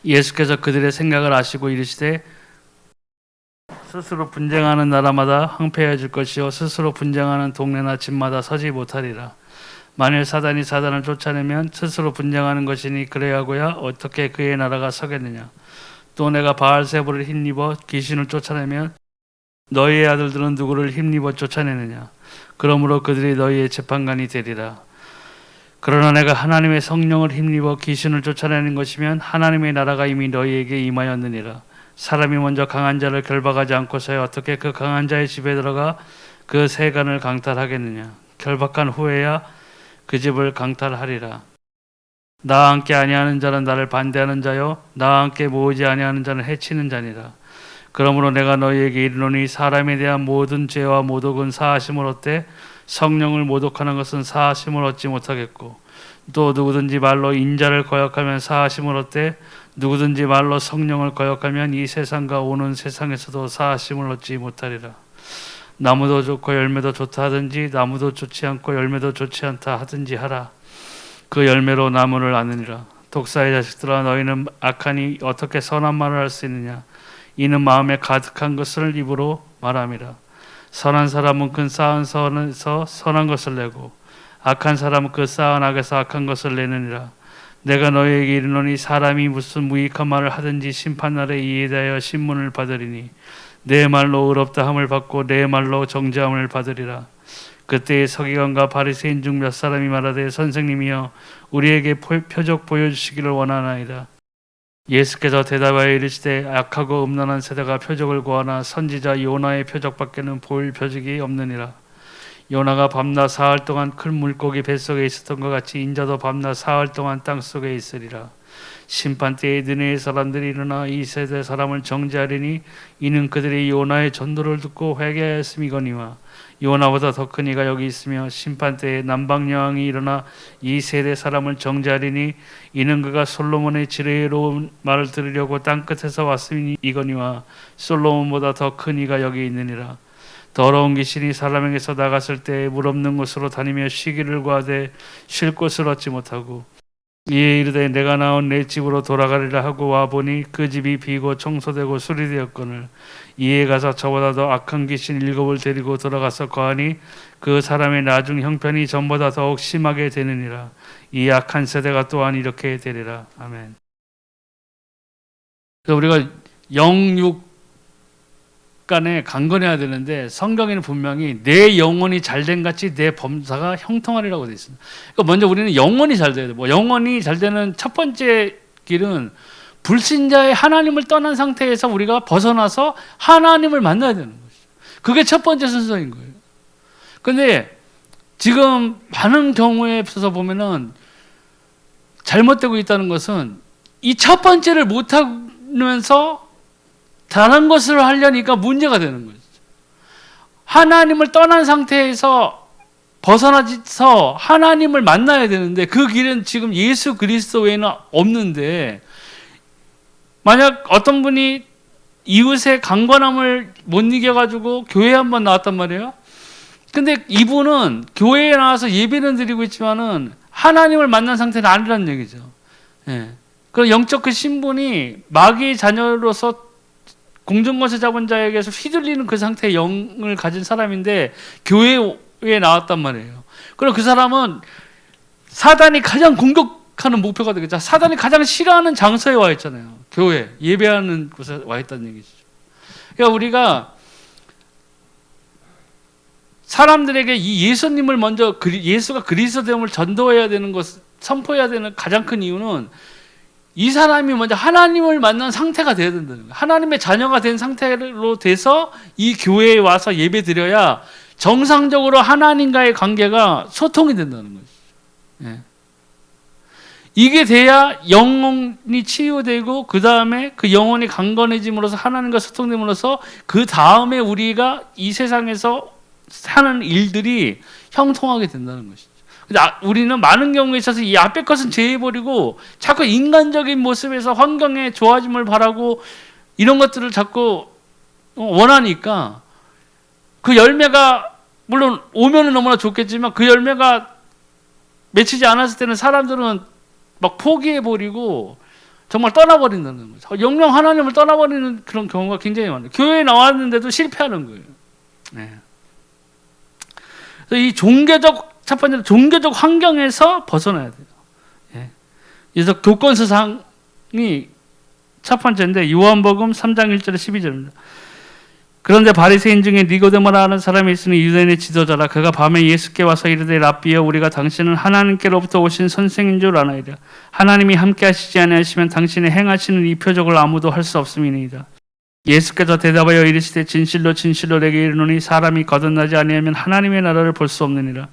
예수께서 그들의 생각을 아시고 이르시되 스스로 분쟁하는 나라마다 황폐해질 것이요 스스로 분쟁하는 동네나 집마다 서지 못하리라. 만일 사단이 사단을 쫓아내면 스스로 분쟁하는 것이니 그래야고야 어떻게 그의 나라가 서겠느냐. 또 내가 바알세불을 힘입어 귀신을 쫓아내면 너희의 아들들은 누구를 힘입어 쫓아내느냐. 그러므로 그들이 너희의 재판관이 되리라. 그러나 내가 하나님의 성령을 힘입어 귀신을 쫓아내는 것이면 하나님의 나라가 이미 너희에게 임하였느니라. 사람이 먼저 강한 자를 결박하지 않고서야 어떻게 그 강한 자의 집에 들어가 그 세간을 강탈하겠느냐. 결박한 후에야 그 집을 강탈하리라. 나와 함께 아니하는 자는 나를 반대하는 자요 나와 함께 모으지 아니하는 자는 해치는 자니라. 그러므로 내가 너희에게 이르노니 사람에 대한 모든 죄와 모독은 사하심을 얻되 성령을 모독하는 것은 사하심을 얻지 못하겠고, 또 누구든지 말로 인자를 거역하면 사하심을 얻되 누구든지 말로 성령을 거역하면 이 세상과 오는 세상에서도 사하심을 얻지 못하리라. 나무도 좋고 열매도 좋다 하든지 나무도 좋지 않고 열매도 좋지 않다 하든지 하라. 그 열매로 나무를 아느니라. 독사의 자식들아, 너희는 악하니 어떻게 선한 말을 할 수 있느냐. 이는 마음에 가득한 것을 입으로 말함이라. 선한 사람은 그 쌓은 선에서 선한 것을 내고 악한 사람은 그 쌓은 악에서 악한 것을 내느니라. 내가 너희에게 이르노니 사람이 무슨 무익한 말을 하든지 심판날에 이에 대하여 신문을 받으리니 내 말로 의롭다 함을 받고 내 말로 정죄함을 받으리라. 그때의 서기관과 바리새인 중 몇 사람이 말하되 선생님이여 우리에게 표적 보여주시기를 원하나이다. 예수께서 대답하여 이르시되 악하고 음란한 세대가 표적을 구하나 선지자 요나의 표적밖에는 보일 표적이 없느니라. 요나가 밤낮 사흘 동안 큰 물고기 뱃속에 있었던 것 같이 인자도 밤낮 사흘 동안 땅속에 있으리라. 심판때에 느네의 사람들이 일어나 이 세대 사람을 정죄하리니 이는 그들이 요나의 전도를 듣고 회개하였음이거니와 요나보다 더 큰 이가 여기 있으며 심판때에 남방여왕이 일어나 이 세대 사람을 정죄하리니 이는 그가 솔로몬의 지혜로운 말을 들으려고 땅끝에서 왔음이거니와 솔로몬보다 더 큰 이가 여기 있느니라. 더러운 귀신이 사람에게서 나갔을 때 물 없는 곳으로 다니며 쉬기를 구하되 쉴 곳을 얻지 못하고 이에 이르되 내가 나온 내 집으로 돌아가리라 하고 와보니 그 집이 비고 청소되고 수리되었거늘 이에 가서 저보다 더 악한 귀신 7을 데리고 들어가서 거하니 그 사람의 나중 형편이 전보다 더욱 심하게 되느니라. 이 악한 세대가 또한 이렇게 되리라. 아멘. 우리가 영육 간에 강건해야 되는데 성경에는 분명히 내 영혼이 잘된 같이 내 범사가 형통하리라고 되어 있습니다. 그러니까 먼저 우리는 영혼이 잘 돼야 돼. 영혼이 잘 되는 첫 번째 길은 불신자의 하나님을 떠난 상태에서 우리가 벗어나서 하나님을 만나야 되는 것이죠. 그게 첫 번째 순서인 거예요. 그런데 지금 많은 경우에 있어서 보면은 잘못되고 있다는 것은 이 첫 번째를 못하면서 다른 것을 하려니까 문제가 되는 거죠. 하나님을 떠난 상태에서 벗어나서 하나님을 만나야 되는데 그 길은 지금 예수 그리스도 외에는 없는데, 만약 어떤 분이 이웃의 강건함을 못 이겨가지고 교회에 한번 나왔단 말이에요. 근데 이분은 교회에 나와서 예배는 드리고 있지만은 하나님을 만난 상태는 아니라는 얘기죠. 예. 그 영적 그 신분이 마귀의 자녀로서 공중권세 잡은 자에게서 휘둘리는 그 상태의 영을 가진 사람인데 교회에 나왔단 말이에요. 그럼 그 사람은 사단이 가장 공격하는 목표가 되겠죠. 사단이 가장 싫어하는 장소에 와 있잖아요. 교회, 예배하는 곳에 와 있다는 얘기죠. 그러니까 우리가 사람들에게 이 예수님을 먼저 예수가 그리스도됨을 전도해야 되는 것, 선포해야 되는 가장 큰 이유는 이 사람이 먼저 하나님을 만난 상태가 돼야 된다는 거예요. 하나님의 자녀가 된 상태로 돼서 이 교회에 와서 예배 드려야 정상적으로 하나님과의 관계가 소통이 된다는 거죠. 예. 이게 돼야 영혼이 치유되고 그 다음에 그 영혼이 강건해짐으로써 하나님과 소통됨으로써 그 다음에 우리가 이 세상에서 하는 일들이 형통하게 된다는 것이죠. 우리는 많은 경우에 있어서 이 앞에 것은 제해버리고 자꾸 인간적인 모습에서 환경의 좋아짐을 바라고 이런 것들을 자꾸 원하니까 그 열매가 물론 오면은 너무나 좋겠지만 그 열매가 맺히지 않았을 때는 사람들은 막 포기해버리고 정말 떠나버린다는 거죠. 영영 하나님을 떠나버리는 그런 경우가 굉장히 많아요. 교회에 나왔는데도 실패하는 거예요. 네. 그래서 이 첫 번째로 종교적 환경에서 벗어나야 돼요. 예. 그래서 교권서상이 첫 번째인데 요한복음 3장 1절에 12절입니다. 그런데 바리새인 중에 니고데모라 하는 사람이 있으니 유대인의 지도자라. 그가 밤에 예수께 와서 이르되 랍비여 우리가 당신은 하나님께로부터 오신 선생인 줄 아나이다. 하나님이 함께 하시지 아니하시면 당신이 행하시는 이 표적을 아무도 할 수 없음이니이다. 예수께서 대답하여 이르시되 진실로 진실로 내게 이르노니 사람이 거듭나지 아니하면 하나님의 나라를 볼 수 없느니라.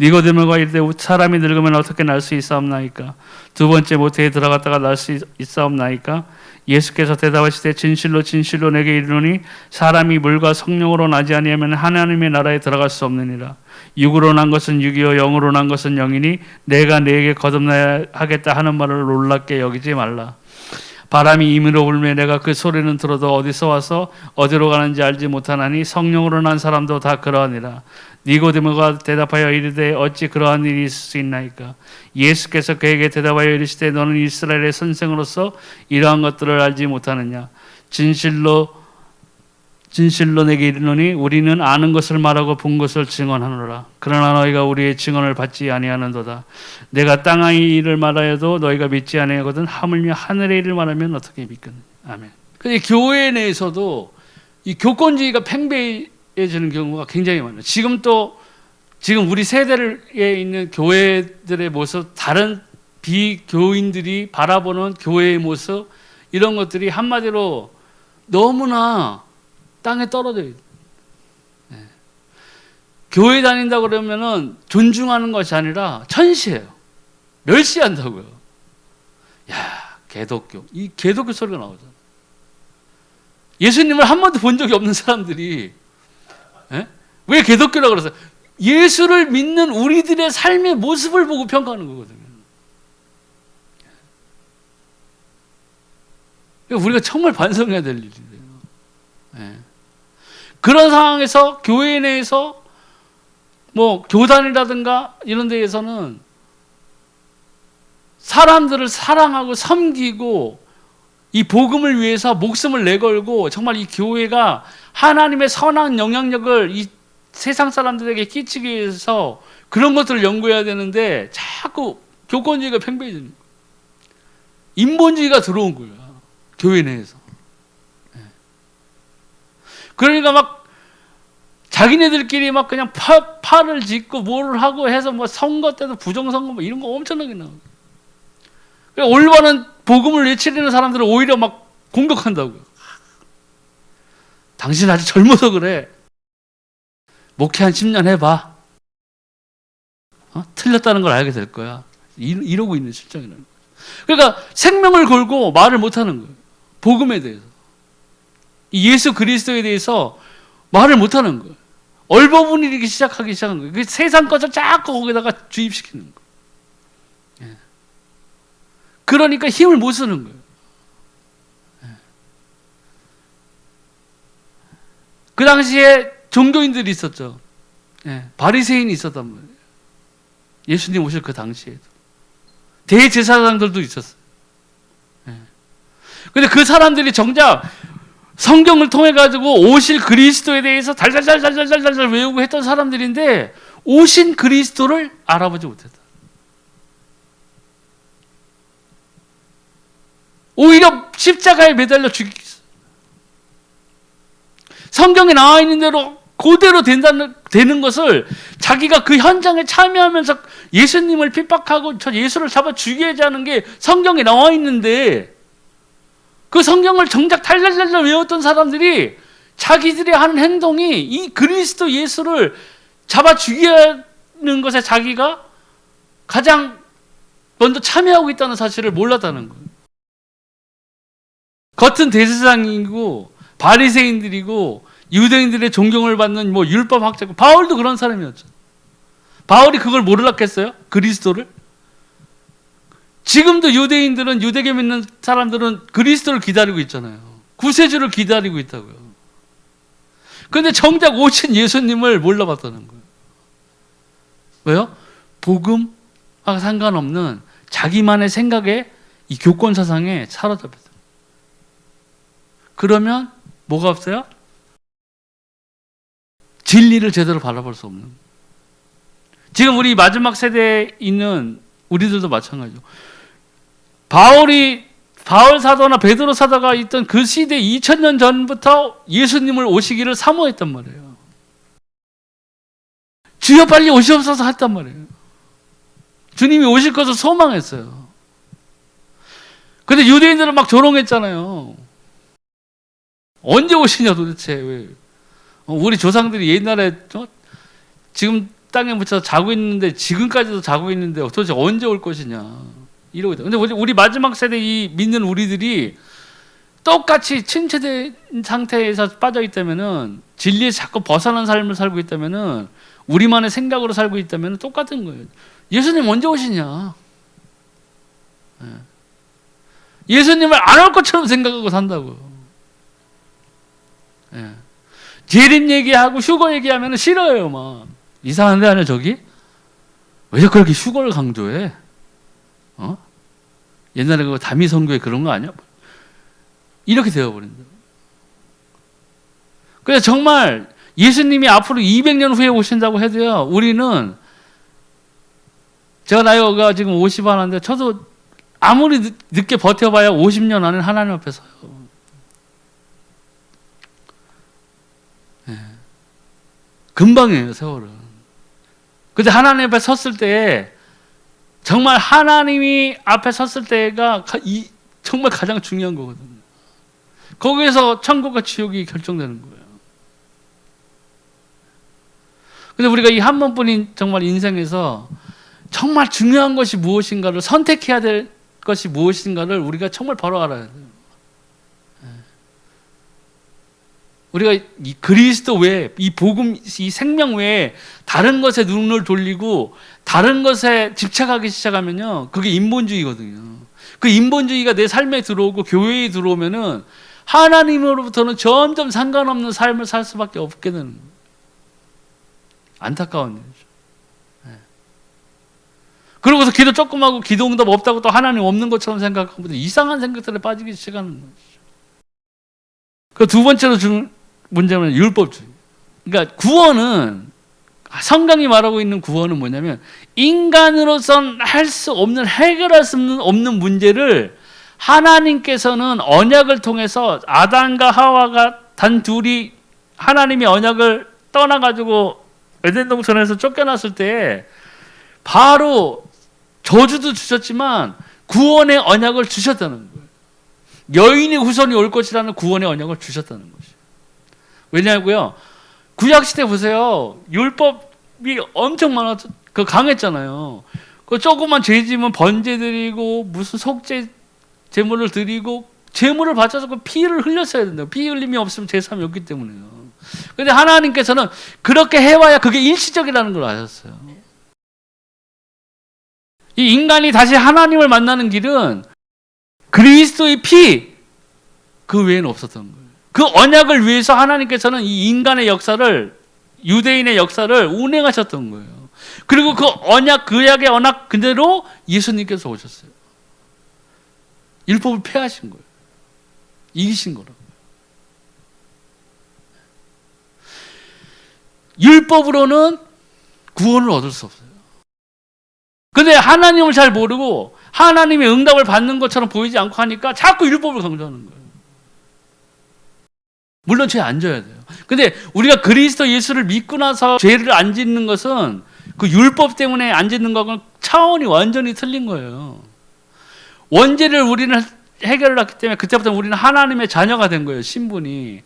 니고데모가 이르되 사람이 늙으면 어떻게 날 수 있사옵나이까? 두 번째 모태에 들어갔다가 날 수 있사옵나이까? 예수께서 대답하시되 진실로 진실로 내게 이르노니 사람이 물과 성령으로 나지 아니하면 하나님의 나라에 들어갈 수 없느니라. 육으로 난 것은 육이요 영으로 난 것은 영이니 내가 네게 거듭나야 하겠다 하는 말을 놀랍게 여기지 말라. 바람이 임의로 불매 내가 그 소리는 들어도 어디서 와서 어디로 가는지 알지 못하나니 성령으로 난 사람도 다 그러하니라. 니고데모가 대답하여 이르되 어찌 그러한 일이 있을 수 있나이까? 예수께서 그에게 대답하여 이르시되 너는 이스라엘의 선생으로서 이러한 것들을 알지 못하느냐? 진실로 진실로 내게 이르노니 우리는 아는 것을 말하고 본 것을 증언하노라. 그러나 너희가 우리의 증언을 받지 아니하는도다. 내가 땅의 일을 말하여도 너희가 믿지 아니하거든 하물며 하늘의 일을 말하면 어떻게 믿겠느냐. 아멘. 근데 교회 내에서도 이 교권주의가 팽배해지는 경우가 굉장히 많아요. 지금 우리 세대에 있는 교회들의 모습, 다른 비교인들이 바라보는 교회의 모습, 이런 것들이 한마디로 너무나 땅에 떨어져 있어요. 네. 교회 다닌다고 그러면은 존중하는 것이 아니라 천시해요. 멸시한다고요. 야, 개독교. 이 개독교 소리가 나오잖아요. 예수님을 한 번도 본 적이 없는 사람들이 왜 개독교라고 그러세요? 예수를 믿는 우리들의 삶의 모습을 보고 평가하는 거거든요. 우리가 정말 반성해야 될 일인데요. 네. 그런 상황에서 교회 내에서 뭐 교단이라든가 이런 데에서는 사람들을 사랑하고 섬기고 이 복음을 위해서 목숨을 내걸고 정말 이 교회가 하나님의 선한 영향력을 이 세상 사람들에게 끼치기 위해서 그런 것들을 연구해야 되는데 자꾸 교권주의가 팽배해지는 거예요. 인본주의가 들어온 거예요. 교회 내에서. 그러니까 막 자기네들끼리 막 그냥 팔을 짓고 뭘 하고 해서 뭐 선거 때도 부정선거 뭐 이런 거 엄청나게 나와요. 그러니까 올바른 복음을 외치려는 사람들을 오히려 막 공격한다고요. 당신 아직 젊어서 그래. 목회 한 10년 해봐. 틀렸다는 걸 알게 될 거야. 이러고 있는 실정이라는 거예요. 그러니까 생명을 걸고 말을 못하는 거예요. 복음에 대해서. 예수 그리스도에 대해서 말을 못하는 거예요. 얼버무리기 시작하기 시작한 거예요. 그 세상 것을 자꾸 거기다가 주입시키는 거예요. 그러니까 힘을 못 쓰는 거예요. 그 당시에 종교인들이 있었죠. 바리새인이 있었단 말이에요. 예수님 오실 그 당시에도. 대제사장들도 있었어요. 근데 그 사람들이 정작 성경을 통해 가지고 오실 그리스도에 대해서 달달달달달달 외우고 했던 사람들인데 오신 그리스도를 알아보지 못했다. 오히려 십자가에 매달려 죽이기. 성경에 나와 있는 대로 그대로 되는 것을 자기가 그 현장에 참여하면서 예수님을 핍박하고 저 예수를 잡아 죽이자 하는 게 성경에 나와 있는데 그 성경을 정작 달달달달 외웠던 사람들이 자기들이 하는 행동이 이 그리스도 예수를 잡아 죽이는 것에 자기가 가장 먼저 참여하고 있다는 사실을 몰랐다는 거예요. 겉은 대제사장이고 바리새인들이고 유대인들의 존경을 받는 뭐 율법 학자고 바울도 그런 사람이었죠. 바울이 그걸 모르겠어요? 그리스도를? 지금도 유대인들은 유대교 믿는 사람들은 그리스도를 기다리고 있잖아요. 구세주를 기다리고 있다고요. 그런데 정작 오신 예수님을 몰라봤다는 거예요. 왜요? 복음과 상관없는 자기만의 생각에 이 교권 사상에 사로잡혔어요. 그러면 뭐가 없어요? 진리를 제대로 바라볼 수 없는. 지금 우리 마지막 세대에 있는 우리들도 마찬가지죠. 바울 사도나 베드로 사도가 있던 그 시대 2000년 전부터 예수님을 오시기를 사모했단 말이에요. 주여 빨리 오시옵소서 했단 말이에요. 주님이 오실 것을 소망했어요. 근데 유대인들은 막 조롱했잖아요. 언제 오시냐 도대체. 왜? 우리 조상들이 옛날에 지금 땅에 묻혀서 자고 있는데, 지금까지도 자고 있는데 도대체 언제 올 것이냐 이러고 있다. 근데 우리 마지막 세대 이 믿는 우리들이 똑같이 침체된 상태에서 빠져 있다면은, 진리에서 자꾸 벗어난 삶을 살고 있다면은, 우리만의 생각으로 살고 있다면 똑같은 거예요. 예수님 언제 오시냐? 예수님을 안 올 것처럼 생각하고 산다고. 재림 얘기하고 휴거 얘기하면 싫어요. 막 이상한데 아니야 저기? 왜 그렇게 휴거를 강조해? 옛날에 그 다미 선교에 그런 거 아니야? 이렇게 되어버린다. 그래서 정말 예수님이 앞으로 200년 후에 오신다고 해도요, 우리는, 제가 나이가 지금 50 하나인데 저도 아무리 늦게 버텨봐야 50년 안에 하나님 앞에 서요. 금방이에요, 세월은. 근데 하나님 앞에 섰을 때, 정말 하나님이 앞에 섰을 때가 정말 가장 중요한 거거든요. 거기에서 천국과 지옥이 결정되는 거예요. 근데 우리가 이 한 번뿐인 정말 인생에서 정말 중요한 것이 무엇인가를, 선택해야 될 것이 무엇인가를 우리가 정말 바로 알아야 돼요. 우리가 이 그리스도 외에, 이 복음, 이 생명 외에 다른 것에 눈을 돌리고 다른 것에 집착하기 시작하면요, 그게 인본주의거든요. 그 인본주의가 내 삶에 들어오고 교회에 들어오면은 하나님으로부터는 점점 상관없는 삶을 살 수밖에 없게 되는 거예요. 안타까운 일이죠. 그러고서 기도 조금 하고 기도 응답 없다고 또 하나님 없는 것처럼 생각하고 이상한 생각들에 빠지기 시작하는 거죠. 그 두 번째로 문제는 율법주의. 그러니까 구원은, 성경이 말하고 있는 구원은 뭐냐면, 인간으로선 할 수 없는, 해결할 수 없는 문제를 하나님께서는 언약을 통해서 아담과 하와가 단 둘이 하나님의 언약을 떠나가지고 에덴 동산에서 쫓겨났을 때 바로 저주도 주셨지만 구원의 언약을 주셨다는 거예요. 여인의 후손이 올 것이라는 구원의 언약을 주셨다는 것이에요. 왜냐고요? 구약시대 보세요. 율법이 엄청 강했잖아요. 그 조그만 죄 지면 번제 드리고 무슨 속죄 제물을 드리고 제물을 바쳐서 그 피를 흘렸어야 된다고. 피 흘림이 없으면 제사함이 없기 때문에요. 그런데 하나님께서는 그렇게 해와야 그게 일시적이라는 걸 아셨어요. 이 인간이 다시 하나님을 만나는 길은 그리스도의 피, 그 외에는 없었던 거예요. 그 언약을 위해서 하나님께서는 이 인간의 역사를, 유대인의 역사를 운행하셨던 거예요. 그리고 그 언약, 그 약의 언약 그대로 예수님께서 오셨어요. 율법을 폐하신 거예요. 이기신 거라고요. 율법으로는 구원을 얻을 수 없어요. 근데 하나님을 잘 모르고 하나님의 응답을 받는 것처럼 보이지 않고 하니까 자꾸 율법을 강조하는 거예요. 물론 죄 안 져야 돼요. 근데 우리가 그리스도 예수를 믿고 나서 죄를 안 짓는 것은 그 율법 때문에 안 짓는 거하고는 차원이 완전히 틀린 거예요. 원죄를 우리는 해결을 했기 때문에 그때부터 우리는 하나님의 자녀가 된 거예요, 신분이.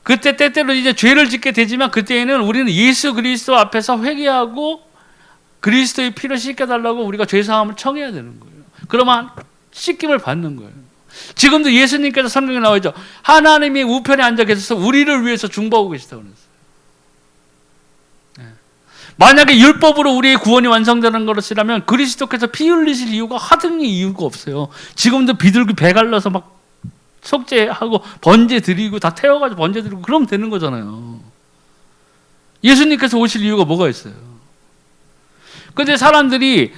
그때 때때로 이제 죄를 짓게 되지만 그때에는 우리는 예수 그리스도 앞에서 회개하고 그리스도의 피를 씻겨달라고 우리가 죄사함을 청해야 되는 거예요. 그러면 씻김을 받는 거예요. 지금도 예수님께서 성경에 나와 있죠. 하나님이 우편에 앉아 계셔서 우리를 위해서 중보하고 계시다고 그랬어요. 만약에 율법으로 우리의 구원이 완성되는 것이라면 그리스도께서 피 흘리실 이유가 하등의 이유가 없어요. 지금도 비둘기 배 갈라서 막 속죄하고 번제 드리고 다 태워가지고 번제 드리고 그러면 되는 거잖아요. 예수님께서 오실 이유가 뭐가 있어요? 근데 사람들이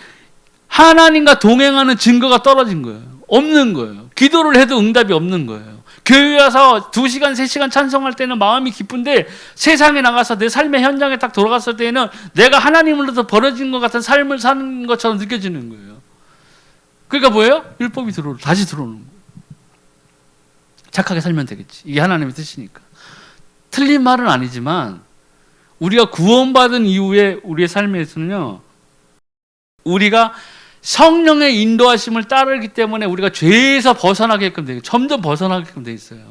하나님과 동행하는 증거가 떨어진 거예요. 없는 거예요. 기도를 해도 응답이 없는 거예요. 교회 와서 2시간, 3시간 찬송할 때는 마음이 기쁜데 세상에 나가서 내 삶의 현장에 딱 돌아갔을 때에는 내가 하나님으로부터 벌어진 것 같은 삶을 사는 것처럼 느껴지는 거예요. 그러니까 뭐예요? 율법이 다시 들어오는 거예요. 착하게 살면 되겠지. 이게 하나님의 뜻이니까. 틀린 말은 아니지만 우리가 구원받은 이후에 우리의 삶에서는요, 우리가 성령의 인도하심을 따르기 때문에 우리가 죄에서 벗어나게끔 되고 점점 벗어나게끔 돼 있어요.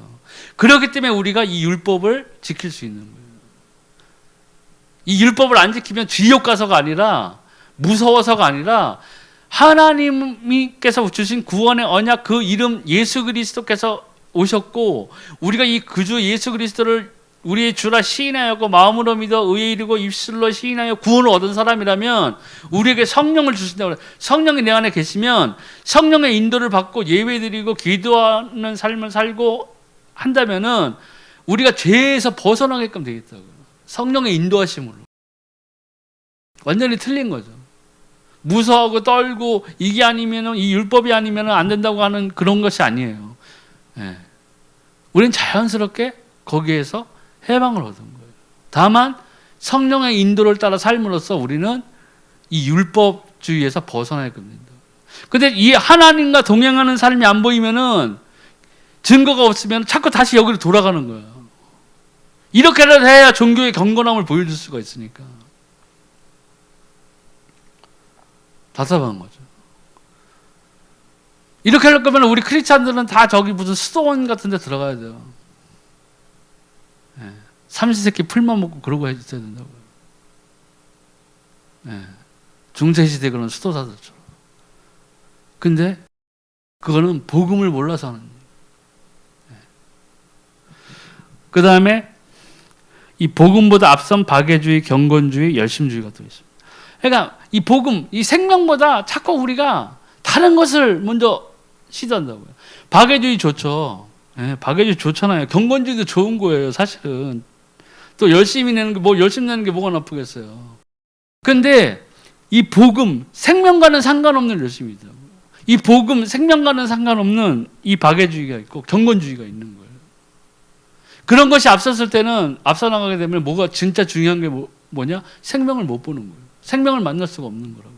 그렇기 때문에 우리가 이 율법을 지킬 수 있는 거예요. 이 율법을 안 지키면 지옥 가서가 아니라 무서워서가 아니라 하나님께서 주신 구원의 언약 그 이름 예수 그리스도께서 오셨고 우리가 이 그주 예수 그리스도를 우리의 주라 시인하였고 마음으로 믿어 의에 이르고 입술로 시인하여 구원을 얻은 사람이라면 우리에게 성령을 주신다고 그래요. 성령이 내 안에 계시면 성령의 인도를 받고 예배드리고 기도하는 삶을 살고 한다면은 우리가 죄에서 벗어나게끔 되겠다고요. 성령의 인도하심으로. 완전히 틀린 거죠. 무서워하고 떨고 이게 아니면은 이 율법이 아니면은 안 된다고 하는 그런 것이 아니에요. 예. 우리는 자연스럽게 거기에서 해방을 얻은 거예요. 다만 성령의 인도를 따라 삶으로써 우리는 이 율법주의에서 벗어나게끔 된다. 근데 이 하나님과 동행하는 삶이 안 보이면은 증거가 없으면 자꾸 다시 여기로 돌아가는 거예요. 이렇게라도 해야 종교의 경건함을 보여줄 수가 있으니까. 답답한 거죠. 이렇게 할 거면 우리 크리스찬들은 다 저기 무슨 수도원 같은 데 들어가야 돼요. 예. 삼시세끼 풀만 먹고 그러고 있어야 된다고요. 예. 중세시대 그런 수도사들처럼. 근데 그거는 복음을 몰라서 하는 거예요. 예. 그 다음에 이 복음보다 앞선 박애주의, 경건주의, 열심주의가 또 있습니다. 그러니까 이 복음, 이 생명보다 자꾸 우리가 다른 것을 먼저 시도한다고요. 박애주의 좋죠. 예, 박애주의 좋잖아요. 경건주의도 좋은 거예요, 사실은. 또 열심히 내는 게, 열심히 내는 게 뭐가 나쁘겠어요. 근데 이 복음, 생명과는 상관없는 열심이죠. 이 복음, 생명과는 상관없는 이 박애주의가 있고 경건주의가 있는 거예요. 그런 것이 앞섰을 때는 앞서 나가게 되면 뭐가 진짜 중요한 게 뭐냐? 생명을 못 보는 거예요. 생명을 만날 수가 없는 거라고요.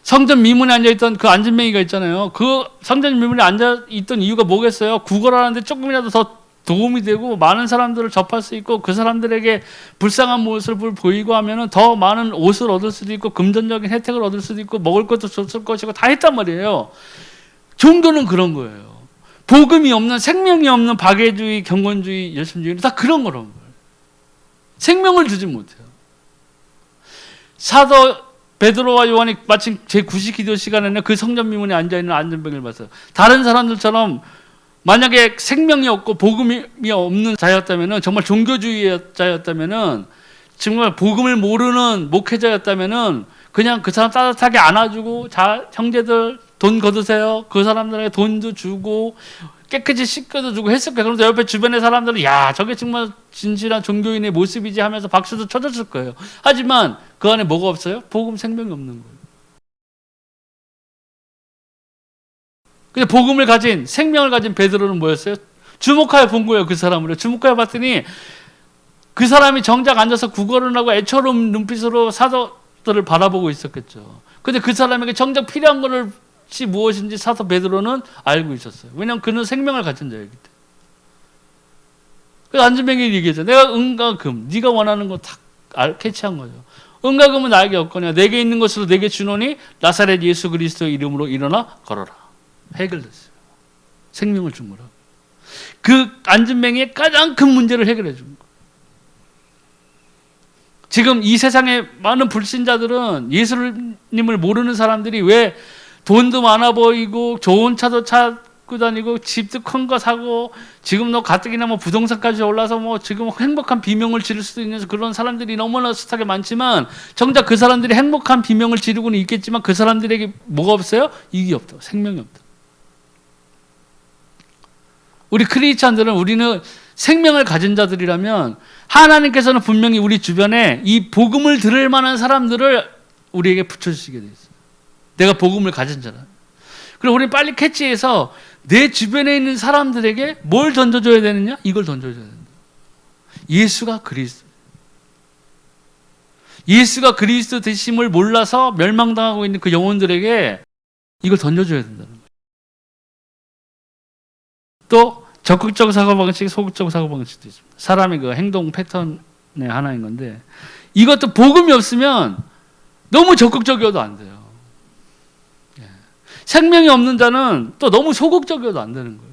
성전 미문에 앉아있던 그 안진뱅이가 있잖아요. 그 성전 미문에 앉아있던 이유가 뭐겠어요? 구걸하는데 조금이라도 더 도움이 되고 많은 사람들을 접할 수 있고 그 사람들에게 불쌍한 모습을 보이고 하면은 더 많은 옷을 얻을 수도 있고 금전적인 혜택을 얻을 수도 있고 먹을 것도 줬을 것이고 다 했단 말이에요. 종교는 그런 거예요. 복음이 없는, 생명이 없는 박애주의, 경건주의, 열심주의는 다 그런 거란 거예요. 생명을 주지 못해요. 사도 베드로와 요한이 마침 제9시 기도 시간에는 그 성전 미문에 앉아있는 안전병을 봤어요. 다른 사람들처럼 만약에 생명이 없고 복음이 없는 자였다면, 정말 종교주의자였다면, 정말 복음을 모르는 목회자였다면 그냥 그 사람 따뜻하게 안아주고, 자 형제들 돈 거두세요. 그 사람들에게 돈도 주고 깨끗이 씻겨도 주고 했을 거예요. 그런데 옆에 주변의 사람들은 야 저게 정말 진실한 종교인의 모습이지 하면서 박수도 쳐줬을 거예요. 하지만 그 안에 뭐가 없어요? 복음 생명이 없는 거예요. 근데 복음을 가진, 생명을 가진 베드로는 뭐였어요? 주목하여 본 거예요. 그 사람을 주목하여 봤더니 그 사람이 정작 앉아서 구걸을 하고 애처로운 눈빛으로 사도들을 바라보고 있었겠죠. 근데 그 사람에게 정작 필요한 것이 무엇인지 사도 베드로는 알고 있었어요. 왜냐하면 그는 생명을 가진 자이기 때문에. 그래서 안진뱅이 얘기했죠. 내가 은과 금, 네가 원하는 거 다 캐치한 거죠. 은과 금은 나에게 없거냐. 내게 있는 것으로 내게 주노니 나사렛 예수 그리스도의 이름으로 일어나 걸어라. 해결됐어요. 생명을 준 거라고. 그 안진뱅이의 가장 큰 문제를 해결해 준 거예요. 지금 이 세상에 많은 불신자들은 예수님을 모르는 사람들이 왜 돈도 많아 보이고 좋은 차도 찾고 다니고 집도 큰 거 사고 지금 너 가뜩이나 뭐 부동산까지 올라서 뭐 지금 행복한 비명을 지를 수도 있는 그런 사람들이 너무나 숱하게 많지만 정작 그 사람들이 행복한 비명을 지르고는 있겠지만 그 사람들에게 뭐가 없어요? 이익이 없다. 생명이 없다. 우리 크리스찬들은 우리는 생명을 가진 자들이라면 하나님께서는 분명히 우리 주변에 이 복음을 들을 만한 사람들을 우리에게 붙여주시게 돼 있어요. 다른 사람들에게 뭐 혜택을 줄 수도 있고 뭐 먹을 것도 줄 수도 있고 다 했단 말이에요. 종교는 그런 거예요. 복음이 없는, 생명이 없는 박애주의, 경건주의, 열심주의는 다 그런 거란 말이에요. 내가 복음을 가진 자라. 그럼 우리는 빨리 캐치해서 내 주변에 있는 사람들에게 뭘 던져줘야 되느냐? 이걸 던져줘야 된다. 예수가 그리스도. 예수가 그리스도 되심을 몰라서 멸망당하고 있는 그 영혼들에게 이걸 던져줘야 된다는 거예요. 또 적극적 사고방식, 소극적 사고방식도 있습니다. 사람의 그 행동 패턴의 하나인 건데 이것도 복음이 없으면 너무 적극적이어도 안 돼요. 생명이 없는 자는 또 너무 소극적이어도 안 되는 거예요.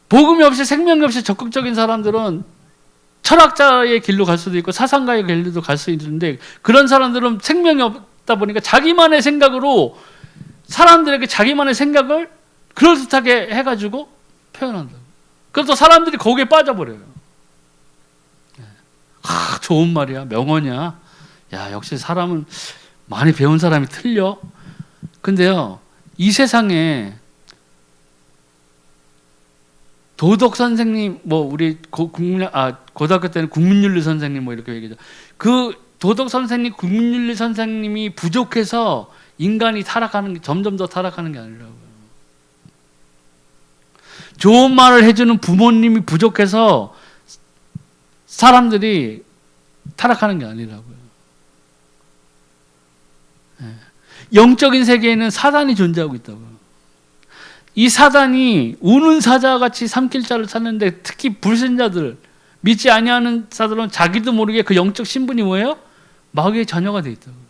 복음이 없이 생명이 없이 적극적인 사람들은 철학자의 길로 갈 수도 있고 사상가의 길로도 갈 수 있는데 그런 사람들은 생명이 없다 보니까 자기만의 생각으로 사람들에게 자기만의 생각을 그럴듯하게 해가지고 표현한다고. 그래서 사람들이 거기에 빠져버려요. 좋은 말이야. 명언이야. 야, 역시 사람은 많이 배운 사람이 틀려. 근데요, 이 세상에 도덕 선생님, 우리 고등학교 때는 국민윤리 선생님 이렇게 얘기하죠. 그 도덕 선생님, 국민윤리 선생님이 부족해서 인간이 타락하는 게 점점 더 타락하는 게 아니라고요. 좋은 말을 해주는 부모님이 부족해서 사람들이 타락하는 게 아니라고요. 영적인 세계에는 사단이 존재하고 있다고요. 이 사단이 우는 사자와 같이 삼킬 자를 찾는데 특히 불신자들, 믿지 아니하는 자들은 자기도 모르게 그 영적 신분이 뭐예요? 마귀의 자녀가 되어 있다고요.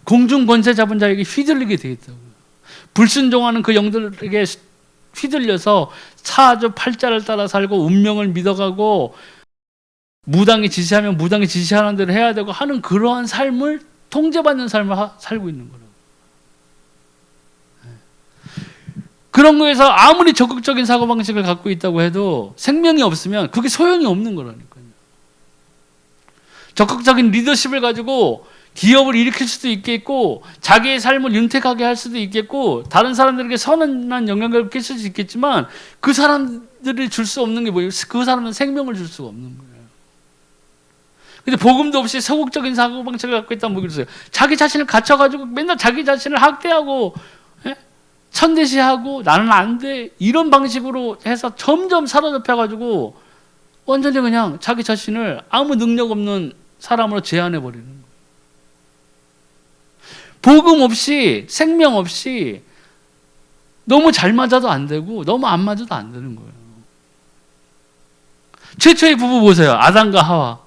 공중 권세 잡은 자에게 휘둘리게 되어 있다고요. 불순종하는 그 영들에게 휘둘려서 사주 팔자를 따라 살고 운명을 믿어가고 무당이 지시하면 무당이 지시하는 대로 해야 되고 하는 그러한 삶을 통제받는 삶을 살고 있는 거라고. 그런 거에서 아무리 적극적인 사고방식을 갖고 있다고 해도 생명이 없으면 그게 소용이 없는 거라니까요. 적극적인 리더십을 가지고 기업을 일으킬 수도 있겠고 자기의 삶을 윤택하게 할 수도 있겠고 다른 사람들에게 선한 영향을 끼칠 수 있겠지만 그 사람들이 줄 수 없는 게 뭐예요? 그 사람은 생명을 줄 수가 없는 거예요. 근데 복음도 없이 소극적인 사고방식을 갖고 있다면 뭐겠어요? 자기 자신을 갇혀가지고 맨날 자기 자신을 학대하고 천대시하고 나는 안 돼 이런 방식으로 해서 점점 사로잡혀가지고 완전히 그냥 자기 자신을 아무 능력 없는 사람으로 제한해 버리는 거예요. 복음 없이 생명 없이 너무 잘 맞아도 안 되고 너무 안 맞아도 안 되는 거예요. 최초의 부부 보세요. 아담과 하와.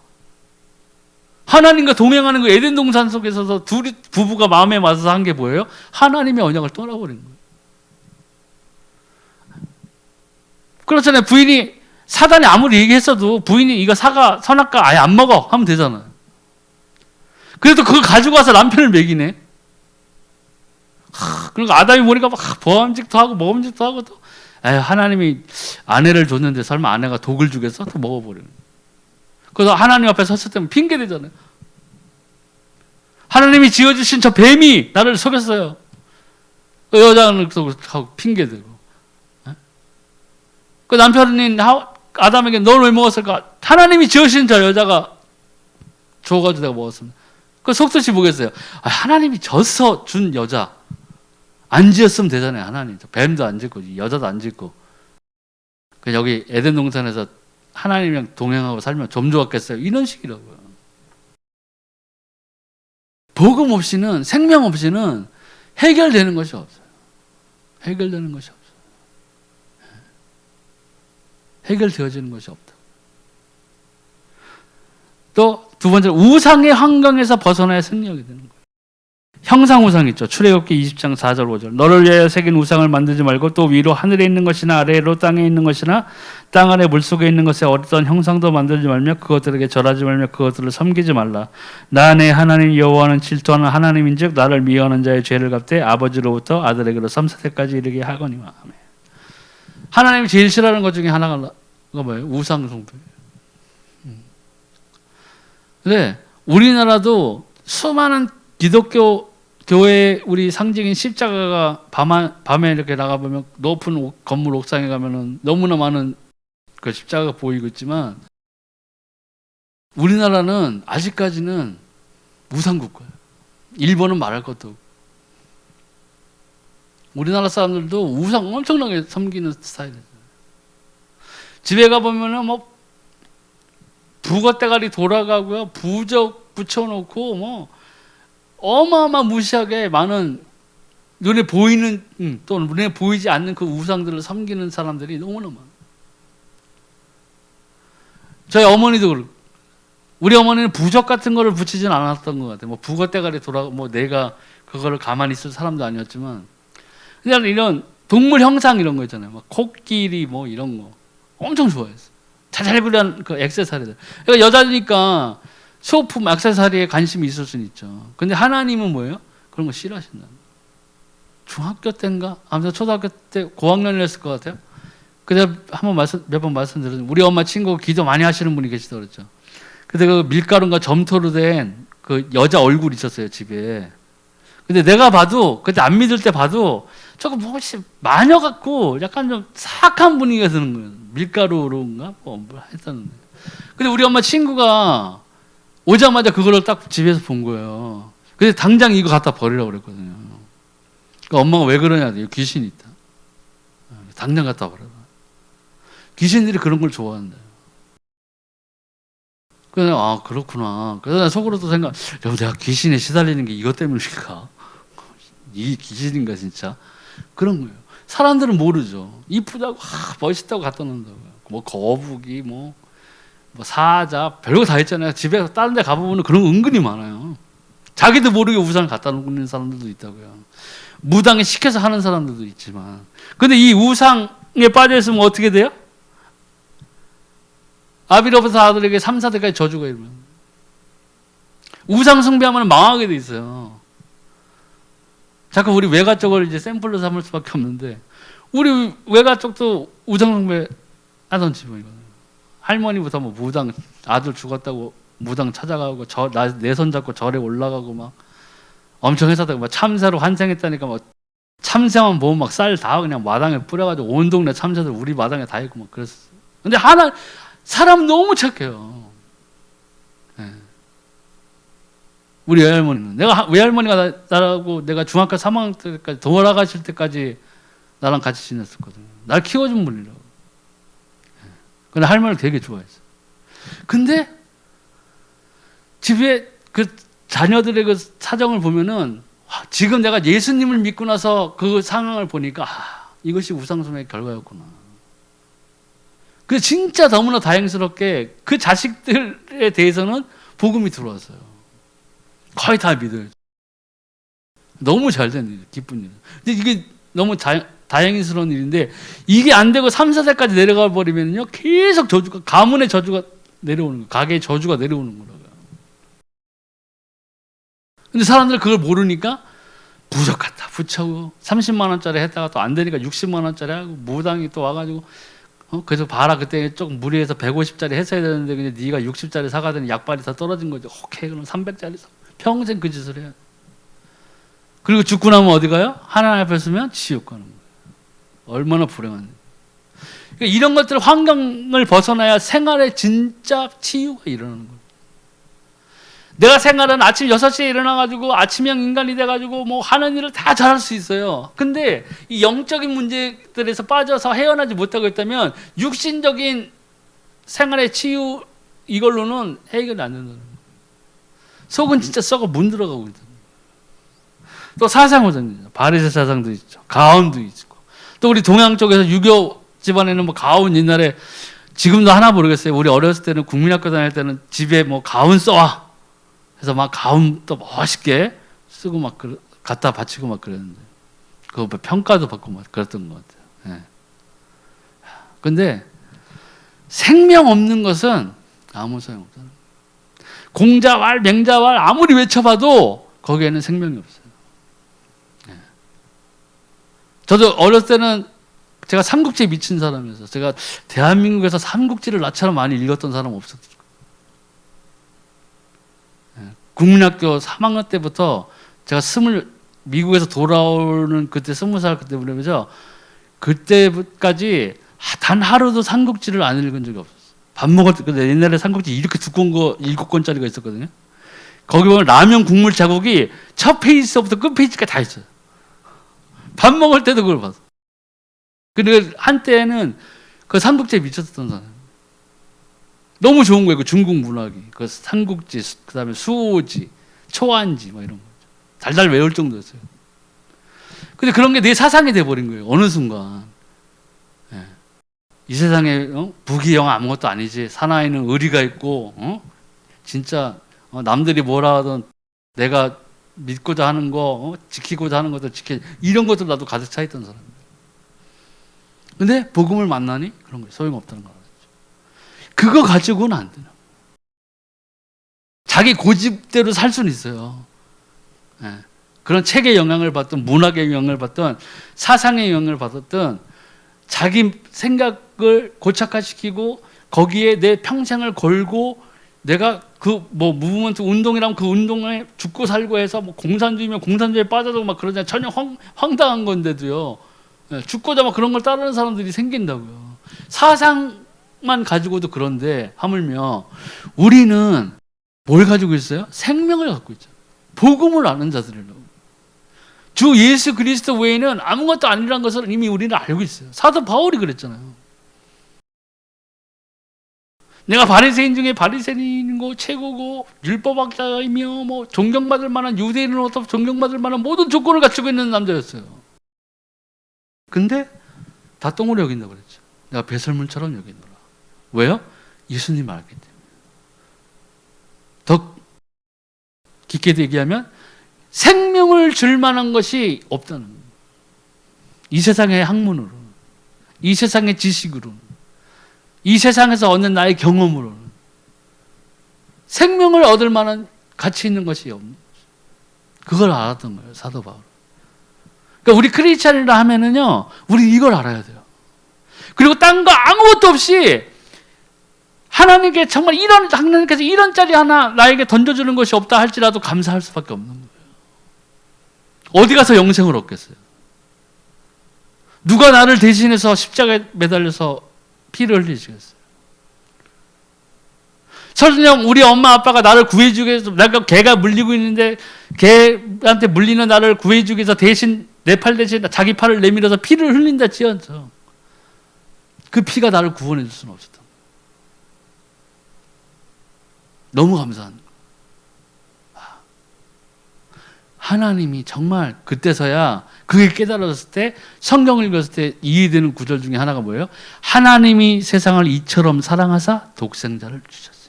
하나님과 동행하는 그 에덴 동산 속에서 둘이 부부가 마음에 맞아서 한 게 뭐예요? 하나님의 언약을 떠나버린 거예요. 그렇잖아요. 부인이 사단이 아무리 얘기했어도 부인이 이거 선악과 아예 안 먹어 하면 되잖아요. 그래도 그걸 가지고 와서 남편을 먹이네. 그러니까 아담이 보니까 막 보암직도 하고 먹음직도 하고 또 하나님이 아내를 줬는데 설마 아내가 독을 주겠어? 또 먹어버리는. 그래서 하나님 앞에 섰을 때는 핑계 대잖아요. 하나님이 지어주신 저 뱀이 나를 속였어요. 그 여자는 하고 핑계 대고. 그 남편이 아담에게 널 왜 먹었을까? 하나님이 지으신 저 여자가 줘가지고 내가 먹었습니다. 그 속뜻이 뭐겠어요? 하나님이 져서 준 여자 안 지었으면 되잖아요. 하나님 뱀도 안 짓고 여자도 안 짓고 여기 에덴 동산에서 하나님이랑 동행하고 살면 좀 좋았겠어요. 이런 식이라고요. 복음 없이는 생명 없이는 해결되는 것이 없어요. 해결되는 것이 없어요. 해결되어지는 것이 없다. 또 두 번째 우상의 환경에서 벗어나야 승리하게 되는 거예요. 형상 우상 있죠. 출애굽기 20장 4절 5절. 너를 위하여 새긴 우상을 만들지 말고 또 위로 하늘에 있는 것이나 아래로 땅에 있는 것이나 땅 아래 물속에 있는 것에 어떤 형상도 만들지 말며 그것들에게 절하지 말며 그것들을 섬기지 말라. 나 내 하나님 여호와는 질투하는 하나님인즉 나를 미워하는 자의 죄를 갚되 아버지로부터 아들에게로 3세대까지 이르게 하거니와. 하나님이 제일 싫어하는 것 중에 하나가 뭐예요? 우상 숭배. 근데 우리나라도 수많은 기독교 교회 우리 상징인 십자가가 밤에 이렇게 나가보면 높은 건물 옥상에 가면은 너무나 많은 그 십자가가 보이고 있지만 우리나라는 아직까지는 우상국가예요. 일본은 말할 것도 없고. 우리나라 사람들도 우상 엄청나게 섬기는 스타일이에요. 집에 가보면은 뭐 북어대가리 돌아가고요, 부적 붙여놓고 뭐 어마어마 무시하게 많은 눈에 보이는 또는 눈에 보이지 않는 그 우상들을 섬기는 사람들이 너무나 많아요. 저희 어머니도 그렇고, 우리 어머니는 부적 같은 거를 붙이진 않았던 것 같아요. 뭐 북어대가리 돌아가, 뭐 내가 그거를 가만히 있을 사람도 아니었지만, 그냥 이런 동물 형상 이런 거 있잖아요. 막 코끼리 뭐 이런 거 엄청 좋아했어요. 자잘구레한 그 액세서리들. 그러니까 여자니까 소품, 액세서리에 관심이 있을 수는 있죠. 근데 하나님은 뭐예요? 그런 거 싫어하신다. 중학교 때인가? 아무튼 초등학교 때 고학년이었을 것 같아요. 그때 몇 번 말씀드렸는데, 우리 엄마 친구 기도 많이 하시는 분이 계시다 그랬죠. 근데 그 밀가루인가 점토로 된 그 여자 얼굴이 있었어요, 집에. 근데 내가 봐도, 그때 안 믿을 때 봐도 조금 혹시 마녀 같고 약간 좀 사악한 분위기가 드는 거예요. 밀가루로인가? 뭐 했었는데. 근데 우리 엄마 친구가 오자마자 그거를 딱 집에서 본 거예요. 근데 당장 이거 갖다 버리라고 그랬거든요. 그러니까 엄마가 왜 그러냐, 귀신이 있다. 당장 갖다 버려라. 귀신들이 그런 걸 좋아한대요. 그래서 아 그렇구나. 그래서 난 속으로도 생각, 내가 귀신에 시달리는 게 이것 때문일까? 이 귀신인가 진짜? 그런 거예요. 사람들은 모르죠. 이쁘다고 멋있다고 갖다 놓는다고요. 뭐 거북이 뭐 사자 별거 다 있잖아요. 집에 다른 데 가보면 그런 거 은근히 많아요. 자기도 모르게 우상을 갖다 놓는 사람들도 있다고요. 무당에 시켜서 하는 사람들도 있지만, 근데 이 우상에 빠져 있으면 어떻게 돼요? 아비로부터 아들에게 3, 4대까지 저주가 이르면 우상 숭배하면 망하게 돼 있어요. 자꾸 우리 외가 쪽을 이제 샘플로 삼을 수밖에 없는데, 우리 외가 쪽도 우상 숭배 하던 집이거든요. 할머니부터 뭐 무당, 아들 죽었다고 무당 찾아가고 내 손 잡고 절에 올라가고 막 엄청 했었다고, 막 참새로 환생했다니까 막 참새만 보면 막 쌀 다 그냥 마당에 뿌려가지고 온 동네 참새들 우리 마당에 다 있고 막 그랬었어요. 근데 사람 너무 착해요. 네. 우리 외할머니는, 외할머니가 나라고 내가 중학교 3학년 때까지 돌아가실 때까지 나랑 같이 지냈었거든요. 날 키워준 분이라고. 네. 근데 할머니를 되게 좋아했어요. 근데 집에 그 자녀들의 그 사정을 보면은, 지금 내가 예수님을 믿고 나서 그 상황을 보니까 이것이 우상숭배의 결과였구나. 그 진짜 너무나 다행스럽게 그 자식들에 대해서는 복음이 들어왔어요. 거의 다 믿어요. 너무 잘된 일, 기쁜 일. 근데 이게 너무 다행스러운 일인데, 이게 안 되고 3, 4대까지 내려가 버리면요, 계속 저주가, 가문의 저주가 내려오는 거예요. 가게의 저주가 내려오는 거라고요. 근데 사람들 그걸 모르니까 부적 갖다 붙여고 30만 원짜리 했다가 또 안 되니까 60만 원짜리 하고, 무당이 또 와가지고 그래서 봐라, 그때 조금 무리해서 150짜리 했어야 되는데 그냥 네가 60짜리 사가더니 약발이 다 떨어진 거죠. 오케이, 그럼 300짜리 사. 평생 그 짓을 해야 돼. 그리고 죽고 나면 어디 가요? 하나님 앞에 서면 지옥 가는 거예요. 얼마나 불행한. 그러니까 이런 것들, 환경을 벗어나야 생활에 진짜 치유가 일어나는 거예요. 내가 생활은 아침 6시에 일어나가지고 아침형 인간이 돼가지고 뭐 하는 일을 다 잘할 수 있어요. 근데 이 영적인 문제들에서 빠져서 헤어나지 못하고 있다면 육신적인 생활의 치유 이걸로는 해결이 안 된다는 거예요. 속은 진짜 썩어 문들어가고 있다. 또 사상호전이죠. 바리새 사상도 있죠. 가온도 있고. 또 우리 동양 쪽에서 유교 집안에는 뭐 가온, 옛날에 지금도 하나 모르겠어요. 우리 어렸을 때는 국민학교 다닐 때는 집에 뭐 가온 써와. 그래서 막 가운 또 멋있게 쓰고 막 갖다 바치고 막 그랬는데, 그거 평가도 받고 막 그랬던 것 같아요. 예. 근데 생명 없는 것은 아무 소용 없잖아요. 공자왈, 맹자왈 아무리 외쳐봐도 거기에는 생명이 없어요. 예. 저도 어렸을 때는 제가 삼국지에 미친 사람이어서, 제가 대한민국에서 삼국지를 나처럼 많이 읽었던 사람 없었어요. 국민학교 3학년 때부터 제가 미국에서 돌아오는 그때 20살 그때부터 그때까지 단 하루도 삼국지를 안 읽은 적이 없었어요. 밥 먹을 때, 옛날에 삼국지 이렇게 두꺼운 거 7권짜리가 있었거든요. 거기 보면 라면 국물 자국이 첫 페이지서부터 끝 페이지까지 다 있어요. 밥 먹을 때도 그걸 봤어. 근데 한때는 그 삼국지에 미쳤던 사람. 너무 좋은 거예요. 그 중국 문학이. 그 삼국지, 그다음에 수호지, 초안지 뭐 이런 거. 달달 외울 정도였어요. 근데 그런 게 내 사상이 돼버린 거예요. 어느 순간. 예. 이 세상에 부귀영 아무것도 아니지. 사나이는 의리가 있고 진짜 남들이 뭐라 하든 내가 믿고자 하는 거 지키고자 하는 것도 지켜. 이런 것들 나도 가득 차 있던 사람이에요. 근데 복음을 만나니 그런 거예요. 소용없다는 거. 그거 가지고는 안 돼요. 자기 고집대로 살 수는 있어요. 예. 그런 책의 영향을 받든 문학의 영향을 받든 사상의 영향을 받았든 자기 생각을 고착화시키고 거기에 내 평생을 걸고 내가 그 뭐 무브먼트 운동이라면 그 운동에 죽고 살고 해서 뭐 공산주의면 공산주의에 빠져도 막 그러냐 전혀 황당한 건데도요. 예. 죽고자 막 그런 걸 따르는 사람들이 생긴다고요. 사상만 가지고도 그런데 하물며 우리는 뭘 가지고 있어요? 생명을 갖고 있죠. 복음을 아는 자들이라고. 주 예수 그리스도 외에는 아무것도 아니라는 것을 이미 우리는 알고 있어요. 사도 바울이 그랬잖아요. 내가 바리새인 중에 바리새인인 거 최고고 율법학자이며 뭐 존경받을 만한 유대인으로부터 존경받을 만한 모든 조건을 갖추고 있는 남자였어요. 근데 다 똥으로 여긴다고 그랬죠. 내가 배설물처럼 여기노라. 왜요? 예수님을 알기 때문에. 더 깊게 얘기하면 생명을 줄 만한 것이 없다는 거예요. 이 세상의 학문으로, 이 세상의 지식으로, 이 세상에서 얻는 나의 경험으로는 생명을 얻을 만한 가치 있는 것이 없는 거죠. 그걸 알았던 거예요, 사도 바울. 그러니까 우리 크리스찬이라 하면은요, 우리 이걸 알아야 돼요. 그리고 딴 거 아무것도 없이 하나님께 정말 하나님께서 이런 짜리 하나 나에게 던져주는 것이 없다 할지라도 감사할 수밖에 없는 거예요. 어디 가서 영생을 얻겠어요? 누가 나를 대신해서 십자가에 매달려서 피를 흘리시겠어요? 설령 우리 엄마 아빠가 나를 구해주기 위해서 내가 개가 물리고 있는데 개한테 물리는 나를 구해주기 위해서 대신 내 팔 대신 자기 팔을 내밀어서 피를 흘린다 지언서 그 피가 나를 구원해 줄 수는 없었다. 너무 감사한 거예요. 하나님이 정말 그때서야 그게 깨달아졌을 때 성경을 읽었을 때 이해되는 구절 중에 하나가 뭐예요? 하나님이 세상을 이처럼 사랑하사 독생자를 주셨어요.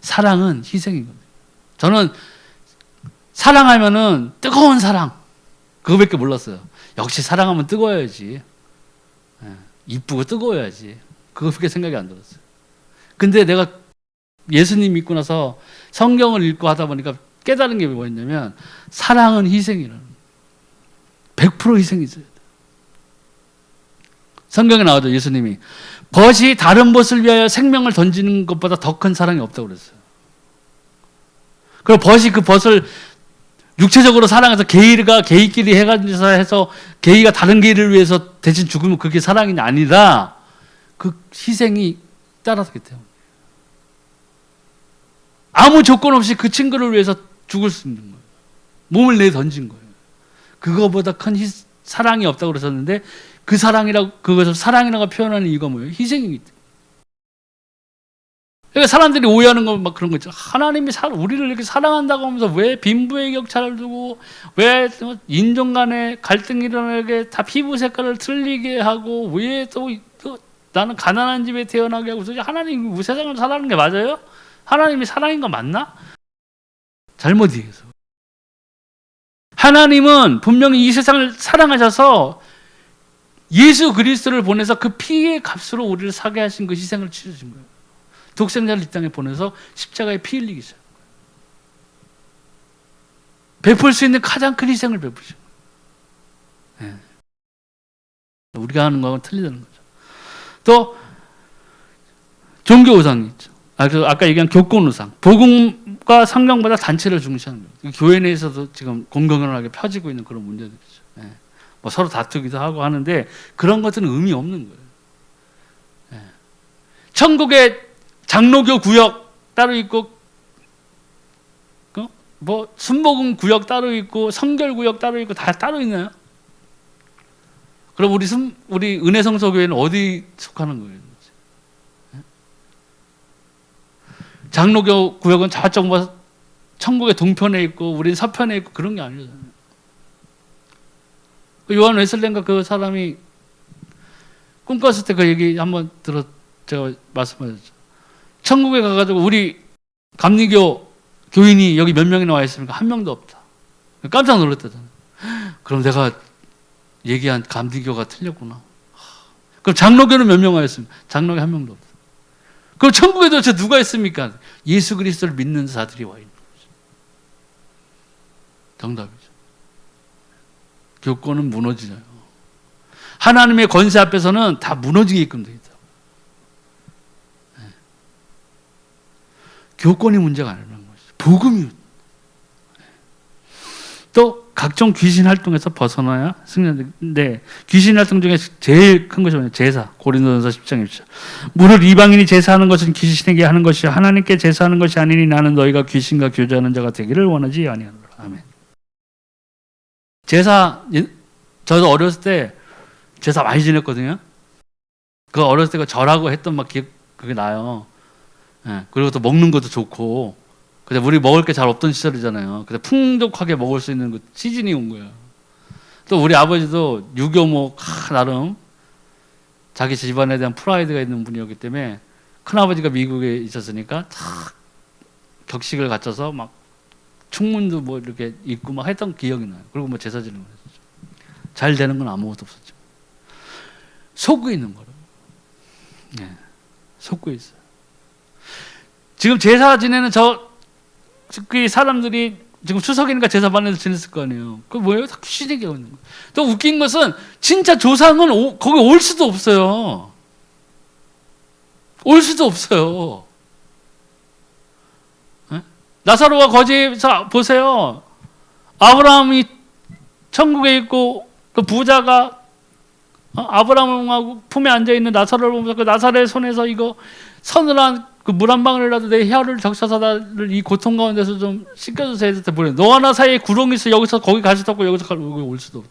사랑은 희생이거든요. 저는 사랑하면은 뜨거운 사랑 그거밖에 몰랐어요. 역시 사랑하면 뜨거워야지. 이쁘고 뜨거워야지. 그거밖에 생각이 안 들었어요. 근데 내가 예수님 믿고 나서 성경을 읽고 하다 보니까 깨달은 게 뭐였냐면 사랑은 희생이라는 100% 희생이죠. 성경에 나오죠. 예수님이 벗이 다른 벗을 위하여 생명을 던지는 것보다 더 큰 사랑이 없다고 그랬어요. 그리고 벗이 그 벗을 육체적으로 사랑해서 게이가 게이끼리 해서 게이가 다른 게이를 위해서 대신 죽으면 그게 사랑이 아니라 그 희생이 따랐기 때문에 아무 조건 없이 그 친구를 위해서 죽을 수 있는 거예요. 몸을 내 던진 거예요. 그거보다 큰 사랑이 없다고 그랬었는데 그 그것을 사랑이라고 표현하는 이유가 뭐예요? 희생이기 때문에. 그러니까 사람들이 오해하는 건 막 그런 거 있죠. 하나님이 우리를 이렇게 사랑한다고 하면서 왜 빈부의 격차를 두고 왜 인종 간에 갈등이 일어나게 다 피부 색깔을 틀리게 하고 왜 또 나는 가난한 집에 태어나게 하고 하나님이 세상을 사랑하는 게 맞아요? 하나님이 사랑인 거 맞나? 잘못 이해해서. 하나님은 분명히 이 세상을 사랑하셔서 예수 그리스도를 보내서 그 피의 값으로 우리를 사게 하신 그 희생을 치르신 거예요. 독생자를 이 땅에 보내서 십자가에 피 흘리기 시작한 거예요. 베풀 수 있는 가장 큰 희생을 베푸신 거예요. 네. 우리가 하는 거하고는 틀리다는 거죠. 또 종교 우상이 있죠. 아까 얘기한 교권 우상. 복음과 성경보다 단체를 중시하는 거예요. 교회 내에서도 지금 공공연하게 펴지고 있는 그런 문제들이죠. 네. 뭐 서로 다투기도 하고 하는데 그런 것들은 의미 없는 거예요. 네. 천국에 장로교 구역 따로 있고 뭐 순복음 구역 따로 있고 성결 구역 따로 있고 다 따로 있나요? 그럼 우리 은혜성서교회는 어디 속하는 거예요? 장로교 구역은 저쪽 뭐 천국의 동편에 있고 우리는 서편에 있고 그런 게 아니잖아요. 요한 웨슬레인가 그 사람이 꿈꿨을 때 그 얘기 한번 제가 말씀하셨죠. 천국에 가가지고 우리 감리교 교인이 여기 몇 명이나 와 있습니까? 한 명도 없다. 깜짝 놀랐다잖아요. 그럼 내가 얘기한 감리교가 틀렸구나. 그럼 장로교는 몇 명 와 있습니까? 장로교 한 명도 없다. 그럼 천국에 도대체 누가 있습니까? 예수 그리스도를 믿는 자들이 와 있는 거죠. 정답이죠. 교권은 무너지나요. 하나님의 권세 앞에서는 다 무너지게끔 되어 있다. 네. 교권이 문제가 아니라는 것이죠. 복음이. 네. 또 각종 귀신 활동에서 벗어나야 승리한데, 귀신 활동 중에 제일 큰 것이 뭐냐? 제사. 고린도전서 10장 1절. 무릇 이방인이 제사하는 것은 귀신에게 하는 것이 하나님께 제사하는 것이 아니니 나는 너희가 귀신과 교제하는 자가 되기를 원하지 아니하노라. 아멘. 제사, 저도 어렸을 때 제사 많이 지냈거든요. 그 어렸을 때 그 절하고 했던 막 기억 그게 나요. 예, 그리고 또 먹는 것도 좋고. 근데 우리 먹을 게 잘 없던 시절이잖아요. 근데 풍족하게 먹을 수 있는 그 시즌이 온 거예요. 또 우리 아버지도 유교 나름 자기 집안에 대한 프라이드가 있는 분이었기 때문에 큰아버지가 미국에 있었으니까 탁 격식을 갖춰서 막 충문도 뭐 이렇게 입고 막 했던 기억이 나요. 그리고 뭐 제사 지내는 거죠. 잘 되는 건 아무것도 없었죠. 속고 있는 거로. 네, 속고 있어요. 지금 제사 지내는 그 사람들이 지금 추석이니까 제사 받는 데서 지냈을 거 아니에요. 그거 뭐예요? 다 귀신에게 오는 거예요. 또 웃긴 것은 진짜 조상은 거기 올 수도 없어요. 올 수도 없어요. 네? 나사로가 거기서 보세요. 아브라함이 천국에 있고 그 부자가 아브라함하고 품에 앉아있는 나사로를 보면서 그 나사로의 손에서 이거 서늘한 그 물 한 방울이라도 내 혀를 적셔서 나를 이 고통 가운데서 좀 씻겨주세요 했을 때 보내. 너와 나 사이에 구렁이 있어. 여기서 거기 갈 수도 없고 여기서 올 수도 없다.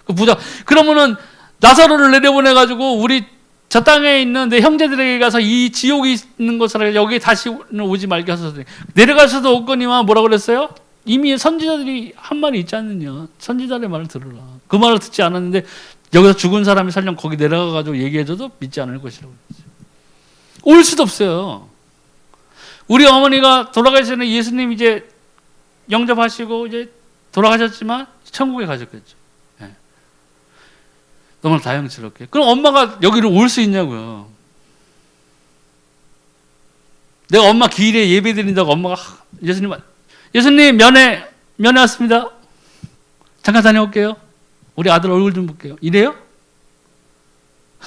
그 부자. 그러면은 나사로를 내려보내가지고 우리 저 땅에 있는 내 형제들에게 가서 이 지옥이 있는 곳을 여기 다시 오지 말게 하소서. 내려갈 수도 없거니와 뭐라고 그랬어요? 이미 선지자들이 한 말이 있지 않느냐. 선지자의 말을 들으라. 그 말을 듣지 않았는데 여기서 죽은 사람이 설령 거기 내려가가지고 얘기해줘도 믿지 않을 것이라고 그랬어요. 올 수도 없어요. 우리 어머니가 돌아가시는 예수님 이제 영접하시고 이제 돌아가셨지만 천국에 가셨겠죠. 네. 너무나 다행스럽게. 그럼 엄마가 여기로 올 수 있냐고요. 내가 엄마 기일에 예배 드린다고 엄마가 예수님 면회 왔습니다. 잠깐 다녀올게요. 우리 아들 얼굴 좀 볼게요. 이래요?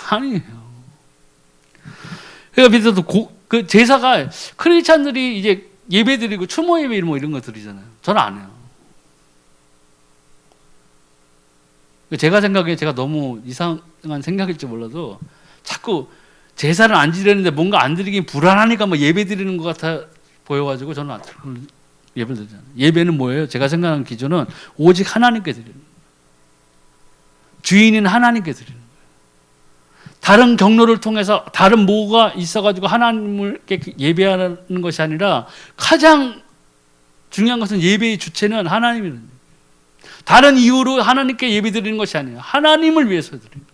아니에요. 그러니까 밑에도 그 제사가 크리스찬들이 이제 예배 드리고 추모 예배 뭐 이런 거 드리잖아요. 저는 안 해요. 제가 생각에 제가 너무 이상한 생각일지 몰라도 자꾸 제사를 안 지내는데 뭔가 안 드리긴 불안하니까 뭐 예배 드리는 것 같아 보여가지고 저는 예배를 드리잖아요. 예배는 뭐예요? 제가 생각하는 기준은 오직 하나님께 드리는 거예요. 주인인 하나님께 드리는 거예요. 다른 경로를 통해서 다른 뭐가 있어가지고 하나님을 예배하는 것이 아니라 가장 중요한 것은 예배의 주체는 하나님이라는 거예요. 다른 이유로 하나님께 예배 드리는 것이 아니에요. 하나님을 위해서 드리는 거예요.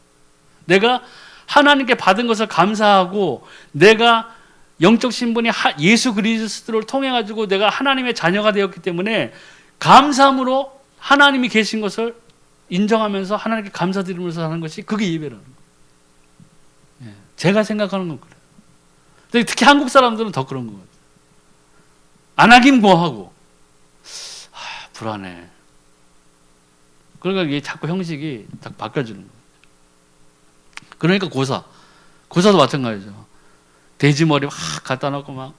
내가 하나님께 받은 것을 감사하고 내가 영적 신분이 예수 그리스도를 통해 가지고 내가 하나님의 자녀가 되었기 때문에 감사함으로 하나님이 계신 것을 인정하면서 하나님께 감사드리면서 하는 것이 그게 예배라는 거예요. 제가 생각하는 건 그래요. 특히 한국 사람들은 더 그런 것 같아요. 안 하긴 뭐하고. 불안해. 그러니까 이게 자꾸 형식이 딱 바뀌어지는 거예요. 그러니까 고사도 마찬가지죠. 돼지머리 막 갖다 놓고 막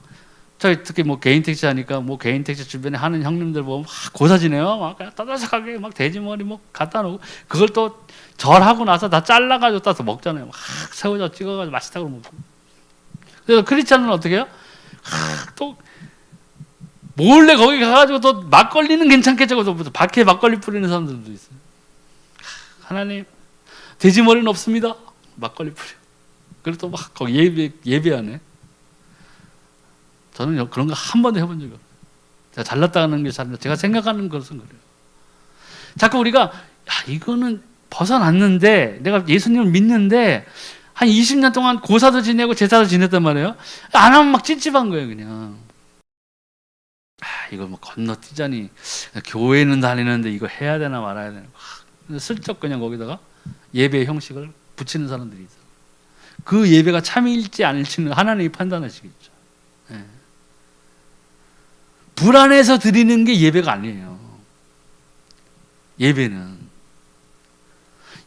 저희 특히 뭐 개인 택시 하니까 뭐 개인 택시 주변에 하는 형님들 보면 막 고사지네요. 막 따다삭하게 막 돼지머리 뭐 갖다 놓고 그걸 또 절하고 나서 다 잘라가지고 따서 먹잖아요. 막 새우젓 찍어가지고 맛있다고 먹고. 그래서 크리스찬은 어떻게 해요? 또 몰래 거기 가가지고 또 막걸리는 괜찮게 적어도 밖에 막걸리 뿌리는 사람들도 있어요. 하나님, 돼지머리는 없습니다. 막걸리 뿌려. 그리고 또 막 거기 예배하네. 저는 그런 거 한 번도 해본 적이 없어요. 제가 잘났다는 게 제가 생각하는 것은 그래요. 자꾸 우리가 이거는 벗어났는데 내가 예수님을 믿는데 한 20년 동안 고사도 지내고 제사도 지냈단 말이에요. 안 하면 막 찝찝한 거예요, 그냥. 이거 뭐 건너뛰자니 교회는 다니는데 이거 해야 되나 말아야 되나. 슬쩍 그냥 거기다가 예배 형식을 붙이는 사람들이 있어요. 그 예배가 참일지 아닐지는 하나님이 판단하시겠죠. 네. 불안해서 드리는 게 예배가 아니에요.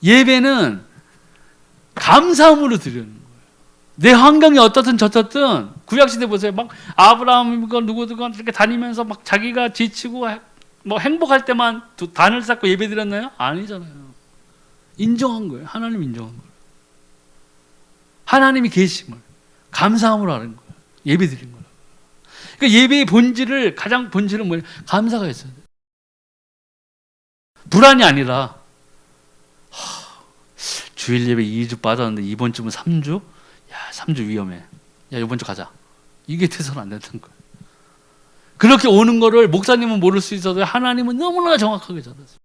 예배는 감사함으로 드리는 거예요. 내 환경이 어떻든 저떻든, 구약시대 보세요. 막 아브라함이고 누구든 이렇게 다니면서 막 자기가 지치고 뭐 행복할 때만 단을 쌓고 예배 드렸나요? 아니잖아요. 인정한 거예요. 하나님 인정한 거예요. 하나님이 계심을 감사함으로 하는 거예요. 예배 드린 거예요. 그러니까 예배의 가장 본질은 뭐예요? 감사가 있어야 돼요. 불안이 아니라 주일 예배 2주 빠졌는데 이번 주면 3주? 야, 3주 위험해. 야, 이번 주 가자. 이게 돼서는 안 된다는 거예요. 그렇게 오는 거를 목사님은 모를 수 있어도 하나님은 너무나 정확하게 잡았어요.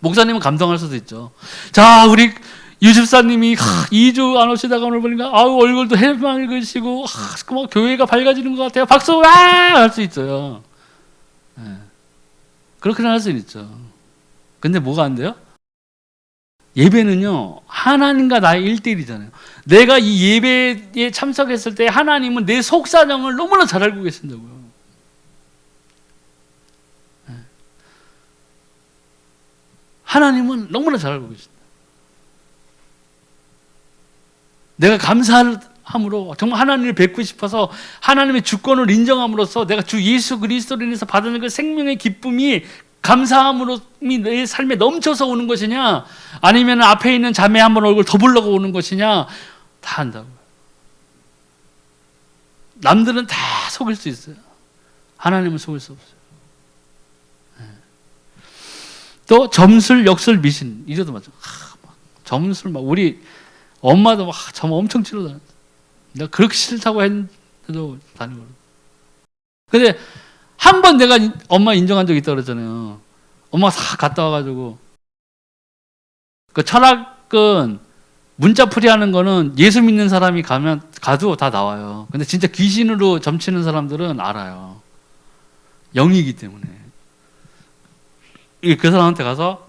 목사님은 감동할 수도 있죠. 자, 우리 유집사님이 2주 안 오시다가 오늘 보니까 얼굴도 해방을 그시고 뭐 교회가 밝아지는 것 같아요. 박수 할 수 있어요. 네. 그렇게는 할 수 있죠. 근데 뭐가 안 돼요? 예배는요, 하나님과 나의 1대1이잖아요. 내가 이 예배에 참석했을 때 하나님은 내 속사정을 너무나 잘 알고 계신다고요. 네. 하나님은 너무나 잘 알고 계신다. 내가 감사함으로 정말 하나님을 뵙고 싶어서 하나님의 주권을 인정함으로써 내가 주 예수 그리스도로 인해서 받는 그 생명의 기쁨이 감사함으로 내 삶에 넘쳐서 오는 것이냐, 아니면 앞에 있는 자매 한 번 얼굴 더 보려고 오는 것이냐, 다 한다고요. 남들은 다 속일 수 있어요. 하나님은 속일 수 없어요. 또 점술, 역술, 미신 이래도 맞죠. 점술 막 우리 엄마도 막 점 엄청 치러 다녔어. 내가 그렇게 싫다고 했는데도 다니고. 근데 한 번 내가 엄마 인정한 적 있다고 그랬잖아요. 엄마가 다 갔다 와가지고. 그 철학은 문자풀이 하는 거는 예수 믿는 사람이 가도 다 나와요. 근데 진짜 귀신으로 점치는 사람들은 알아요. 영이기 때문에. 그 사람한테 가서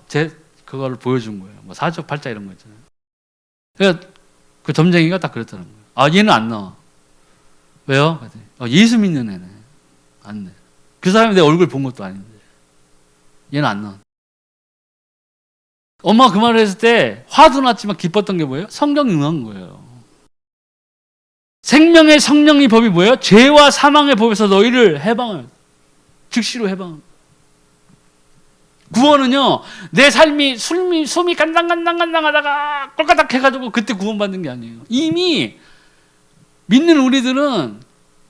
그거를 보여준 거예요. 뭐 사주, 팔자 이런 거 있잖아요. 그러니까 그 점쟁이가 딱 그랬다는 거예요. 얘는 안 나와. 왜요? 예수 믿는 애네. 안 돼. 그 사람이 내 얼굴 본 것도 아닌데. 얘는 안 나와. 엄마가 그 말을 했을 때 화도 났지만 기뻤던 게 뭐예요? 성경이 응한 거예요. 생명의 성령의 법이 뭐예요? 죄와 사망의 법에서 너희를 해방을, 즉시로 해방을. 구원은요, 내 삶이 숨이 간당간당 하다가 꼴까닥 해가지고 그때 구원받는 게 아니에요. 이미 믿는 우리들은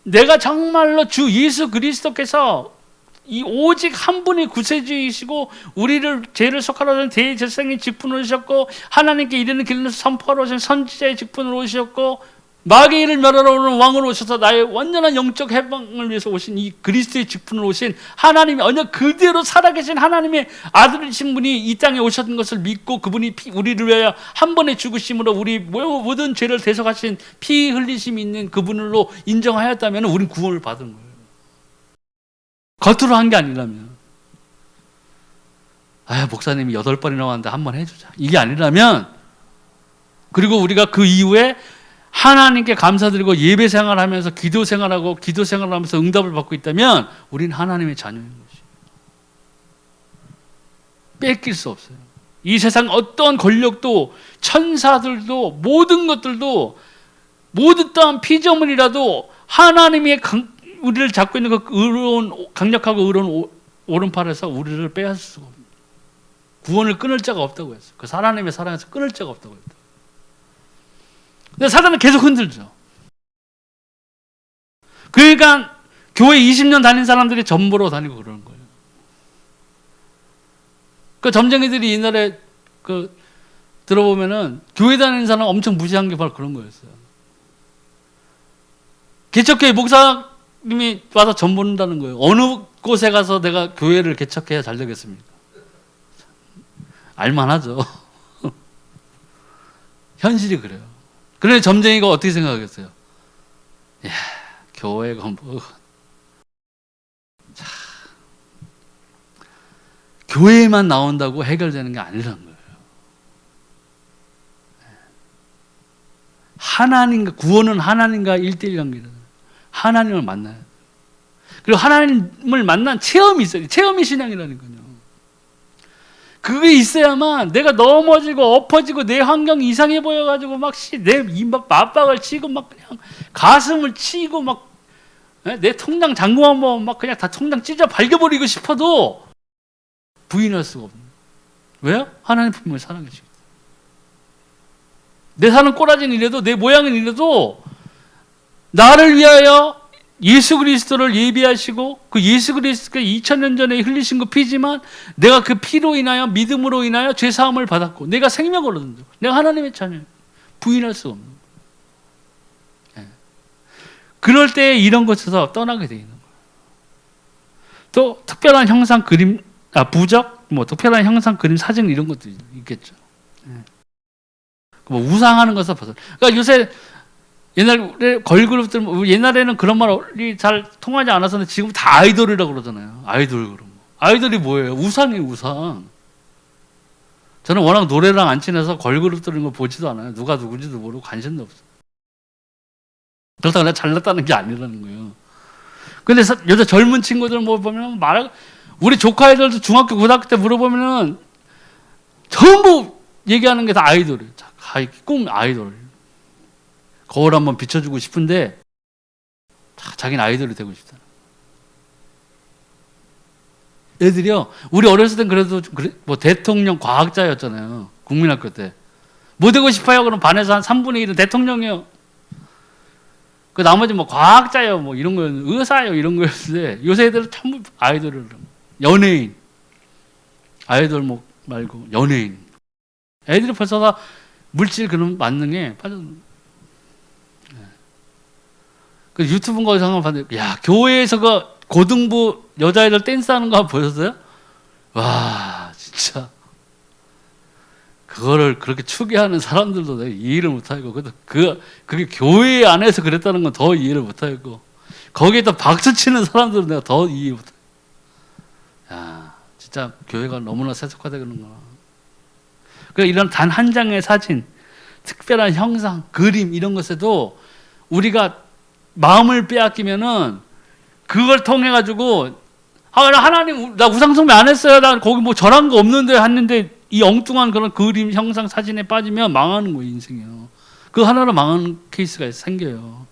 내가 정말로 주 예수 그리스도께서 이 오직 한 분의 구세주이시고 우리를 죄를 속하러 오신 대제사장의 직분을 오셨고 하나님께 이르는 길을 선포하러 오신 선지자의 직분을 오셨고 마귀의 일을 멸하러 오는 왕으로 오셔서 나의 완전한 영적 해방을 위해서 오신 이 그리스도의 직분을 오신 하나님의 언약 그대로 살아계신 하나님의 아들이신 분이 이 땅에 오셨던 것을 믿고 그분이 우리를 위하여 한 번의 죽으심으로 우리 모든 죄를 대속하신 피 흘리심이 있는 그분으로 인정하였다면 우리는 구원을 받은 거예요. 겉으로 한 게 아니라면, 목사님이 8번이나 왔는데 한 번 해주자, 이게 아니라면, 그리고 우리가 그 이후에 하나님께 감사드리고 예배 생활하면서 기도 생활하면서 응답을 받고 있다면 우리는 하나님의 자녀인 것이에요. 뺏길 수 없어요. 이 세상 어떤 권력도 천사들도 모든 것들도 모두 떠한 피조물이라도 하나님의 우리를 잡고 있는 그 의로운, 강력하고 의로운 오른팔에서 우리를 빼앗을 수가 없습니다. 구원을 끊을 자가 없다고 했어요. 그 하나님의 사랑에서 끊을 자가 없다고 했다. 근데 사단은 계속 흔들죠. 그러니까 교회 20년 다닌 사람들이 점 보러 다니고 그러는 거예요. 그 점쟁이들이 옛날에 들어보면은 교회 다니는 사람 엄청 무시한 게 바로 그런 거였어요. 개척교회 목사님이 와서 점 본다는 거예요. 어느 곳에 가서 내가 교회를 개척해야 잘 되겠습니까? 알만하죠. 현실이 그래요. 그런데 점쟁이가 어떻게 생각하겠어요? 야, 교회가 뭐. 자, 교회만 나온다고 해결되는 게 아니라는 거예요. 하나님과, 구원은 하나님과 1대1 관계다. 하나님을 만나요. 그리고 하나님을 만난 체험이 있어요. 체험이 신앙이라니까요. 그게 있어야만 내가 넘어지고 엎어지고 내 환경이 이상해 보여가지고 내 입 맞박을 치고 막 그냥 가슴을 치고 막 내 통장 잔고 한번 막 그냥 다 통장 찢어 발겨버리고 싶어도 부인할 수가 없는. 왜요? 하나님 분명히 살아계시고. 내 사는 꼬라지는 이래도 내 모양은 이래도 나를 위하여 예수 그리스도를 예비하시고 그 예수 그리스도가 2000년 전에 흘리신 그 피지만 내가 그 피로 인하여 믿음으로 인하여 죄사함을 받았고 내가 생명을 얻은 자, 내가 하나님의 자녀예요. 부인할 수 없는. 네. 그럴 때 이런 것에서 떠나게 되어 있는 거예요. 또 특별한 형상 그림, 부적, 뭐 특별한 형상 그림 사진 이런 것도 있겠죠. 네. 뭐 우상하는 것을 벗어. 그러니까 요새 옛날에 걸그룹들 옛날에는 그런 말이 잘 통하지 않았었는데 지금 다 아이돌이라고 그러잖아요. 아이돌 그럼. 아이돌이 뭐예요? 우상이에요, 우상. 저는 워낙 노래랑 안 친해서 걸그룹들 이런 거 보지도 않아요. 누가 누군지도 모르고 관심도 없어요. 그렇다고 내가 잘났다는 게 아니라는 거예요. 근데 요새 젊은 친구들 뭐 보면 우리 조카 애들도 중학교, 고등학교 때 물어보면은 전부 얘기하는 게 다 아이돌이에요. 꿈 아이돌. 거울 한번 비춰주고 싶은데 자기는 아이돌이 되고 싶다. 애들이요. 우리 어렸을 땐 그래도 뭐 대통령 과학자였잖아요. 국민학교 때. 뭐 되고 싶어요? 그럼 반에서 한 3분의 1은 대통령이요. 그 나머지 뭐 과학자요, 뭐 이런 거였는데 의사요 이런 거였는데 요새 애들은 전부 아이돌을 연예인. 아이돌 뭐 말고 연예인. 애들이 벌써 다 물질 그런 만능에 빠졌는데. 그 유튜브 거에서 한번 봤는데, 야, 교회에서 그 고등부 여자애들 댄스하는 거 보셨어요? 와, 진짜. 그거를 그렇게 추계하는 사람들도 내가 이해를 못하고, 그게 교회 안에서 그랬다는 건 더 이해를 못하고, 거기에다 박수 치는 사람들은 내가 더 이해 못하고. 야, 진짜 교회가 너무나 세속화되는구나. 그러니까 이런 단 한 장의 사진, 특별한 형상, 그림, 이런 것에도 우리가 마음을 빼앗기면은 그걸 통해 가지고 하나님 나 우상숭배 안 했어요. 나 거기 뭐 절한 거 없는데 했는데 이 엉뚱한 그런 그림 형상 사진에 빠지면 망하는 거예요, 인생이요. 그 하나로 망하는 케이스가 생겨요.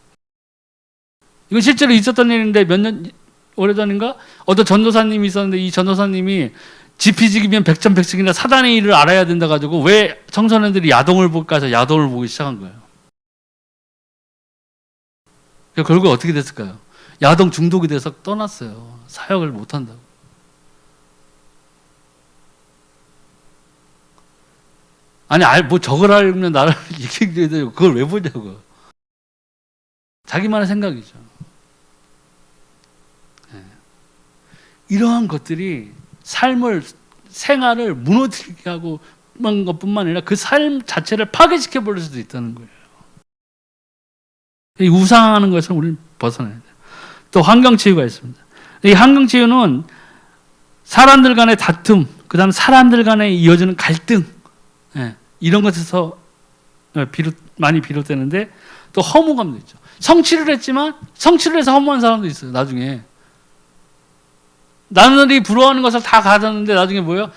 이건 실제로 있었던 일인데 몇 년 오래전인가 어떤 전도사님이 있었는데 이 전도사님이 지피지기면 백전백승이나 사단의 일을 알아야 된다 가지고 왜 청소년들이 야동을 볼까 해서 야동을 보기 시작한 거예요. 결국 어떻게 됐을까요? 야동 중독이 돼서 떠났어요. 사역을 못한다고. 아니, 뭐 저걸 알면 나를 얘기해야 되고 그걸 왜 보냐고. 자기만의 생각이죠. 네. 이러한 것들이 생활을 무너뜨리게 하고 그런 것뿐만 아니라 그 삶 자체를 파괴시켜 버릴 수도 있다는 거예요. 이 우상하는 것을 우리는 벗어나야 돼요. 또 환경치유가 있습니다. 이 환경치유는 사람들 간의 다툼, 그 다음 사람들 간에 이어지는 갈등, 이런 것에서 많이 비롯되는데 또 허무감도 있죠. 성취를 했지만 성취를 해서 허무한 사람도 있어요. 나중에 남들이 부러워하는 것을 다 가졌는데 나중에 뭐예요?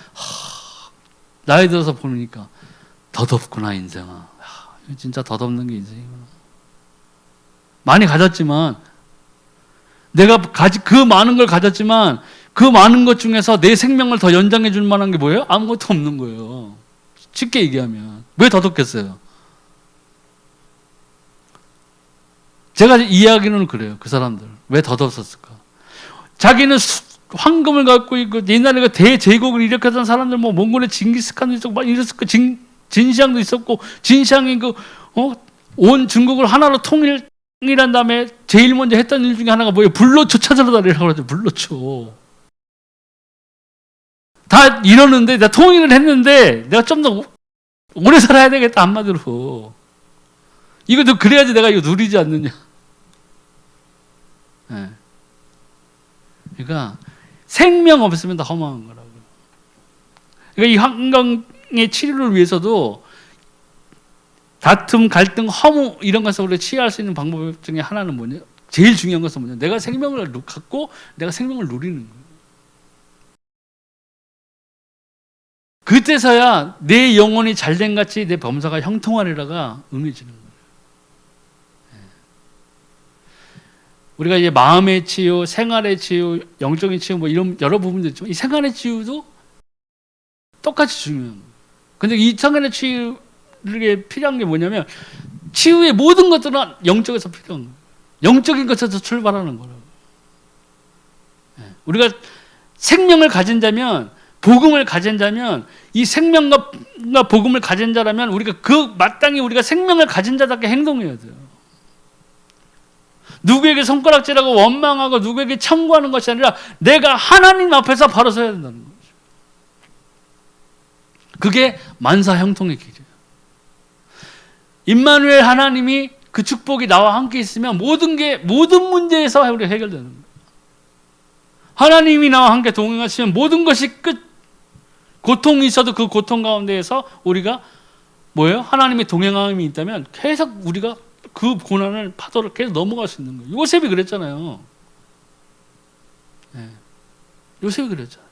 나이 들어서 보니까 덧없구나 인생아. 진짜 덧없는 게 인생이구나. 많이 가졌지만 내가 그 많은 걸 가졌지만 그 많은 것 중에서 내 생명을 더 연장해 줄 만한 게 뭐예요? 아무것도 없는 거예요. 쉽게 얘기하면. 왜 덧없겠어요? 제가 이해하기는 그래요. 그 사람들. 왜 덧없었을까? 자기는 황금을 갖고 있고 옛날에 그 대제국을 일으켰던 사람들 뭐 몽골의 징기스칸도 있었고 막 이랬었고 진시황도 있었고 진시황이 온 중국을 하나로 통일한 다음에 제일 먼저 했던 일 중에 하나가 뭐예요? 불로초 찾으러 다니라고 그러죠. 불로초. 다 이러는데 내가 통일을 했는데 내가 좀 더 오래 살아야 되겠다 한마디로. 이것도 그래야지 내가 이거 누리지 않느냐. 네. 그러니까 생명 없으면 다 허망한 거라고. 그러니까 이 한강의 치료를 위해서도 다툼, 갈등, 허무 이런 것을 우리가 치유할 수 있는 방법 중에 하나는 뭐냐? 제일 중요한 것은 뭐냐? 내가 생명을 갖고 내가 생명을 누리는 거예요. 그때서야 내 영혼이 잘된 같이 내 범사가 형통하리라가 응해지는 거예요. 우리가 이제 마음의 치유, 생활의 치유, 영적인 치유 뭐 이런 여러 부분도 있지만 이 생활의 치유도 똑같이 중요한 거예요. 근데 이 생활의 치유에 필요한 게 뭐냐면 치유의 모든 것들은 영적에서 필요한 거예요. 영적인 것에서 출발하는 거라고. 우리가 생명을 가진 자면 복음을 가진 자면 이 생명과 복음을 가진 자라면 우리가 마땅히 우리가 생명을 가진 자답게 행동해야 돼요. 누구에게 손가락질하고 원망하고 누구에게 청구하는 것이 아니라 내가 하나님 앞에서 바로 서야 된다는 거죠. 그게 만사 형통의 길이에요. 임마누엘 하나님이 그 축복이 나와 함께 있으면 모든 문제에서 우리 해결되는 거예요. 하나님이 나와 함께 동행하시면 모든 것이 끝. 고통이 있어도 그 고통 가운데에서 우리가 뭐예요? 하나님의 동행함이 있다면 계속 우리가 그 고난을 파도를 계속 넘어갈 수 있는 거예요. 요셉이 그랬잖아요. 네. 요셉이 그랬잖아요.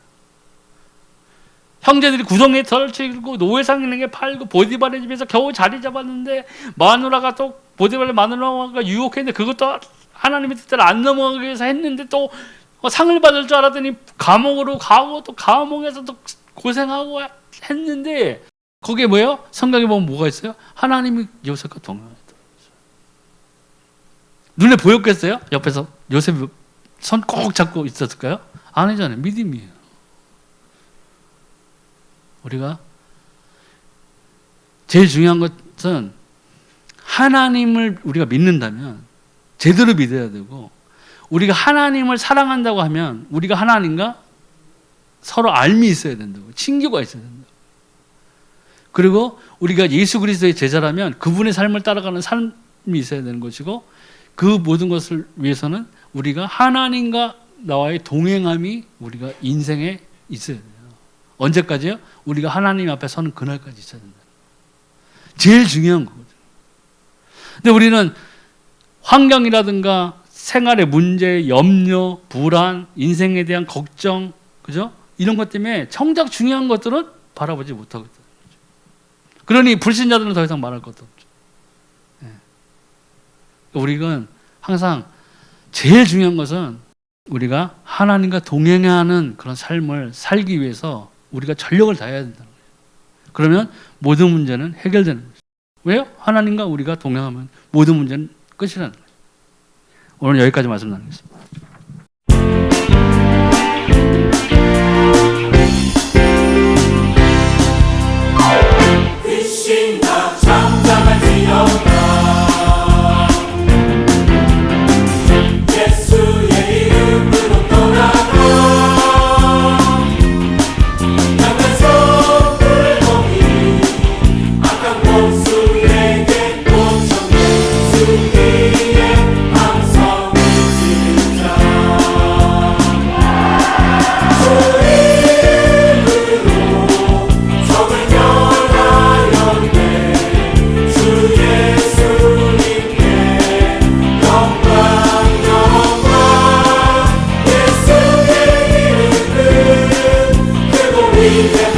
형제들이 구덩이에 덜치고 노예상인에게 팔고 보디발의 집에서 겨우 자리 잡았는데 마누라가 또 보디발의 마누라가 유혹했는데 그것도 하나님의 뜻대로 안 넘어가기 위해서 했는데 또 상을 받을 줄 알았더니 감옥으로 가고 또 감옥에서 또 고생하고 했는데 거기에 뭐예요? 성경에 보면 뭐가 있어요? 하나님이 요셉과 동행했다. 눈에 보였겠어요? 옆에서 요셉이 손 꼭 잡고 있었을까요? 아니잖아요. 믿음이에요. 우리가 제일 중요한 것은 하나님을 우리가 믿는다면 제대로 믿어야 되고 우리가 하나님을 사랑한다고 하면 우리가 하나님과 서로 알미 있어야 된다고. 친교가 있어야 된다고. 그리고 우리가 예수 그리스도의 제자라면 그분의 삶을 따라가는 삶이 있어야 되는 것이고 그 모든 것을 위해서는 우리가 하나님과 나와의 동행함이 우리가 인생에 있어야 돼요. 언제까지요? 우리가 하나님 앞에 서는 그날까지 있어야 된다. 제일 중요한 거거든요. 근데 우리는 환경이라든가 생활의 문제, 염려, 불안, 인생에 대한 걱정, 그죠? 이런 것 때문에 정작 중요한 것들은 바라보지 못하거든요. 그러니 불신자들은 더 이상 말할 것도 없죠. 네. 우리는 항상 제일 중요한 것은 우리가 하나님과 동행하는 그런 삶을 살기 위해서 우리가 전력을 다해야 된다는 거예요. 그러면 모든 문제는 해결되는 거죠. 왜요? 하나님과 우리가 동행하면 모든 문제는 끝이라는 거예요. 오늘 여기까지 말씀 나누겠습니다. 귀신아 잠잠할지어다 예수의 이름으로 떠나가 강한 촛불 거기 악한 원수에게 꽂혀 예수님의 함성을 지르자 주 이름으로 적을 멸하였네 주 예수님께 영광 영광 예수의 이름은 크고 위대한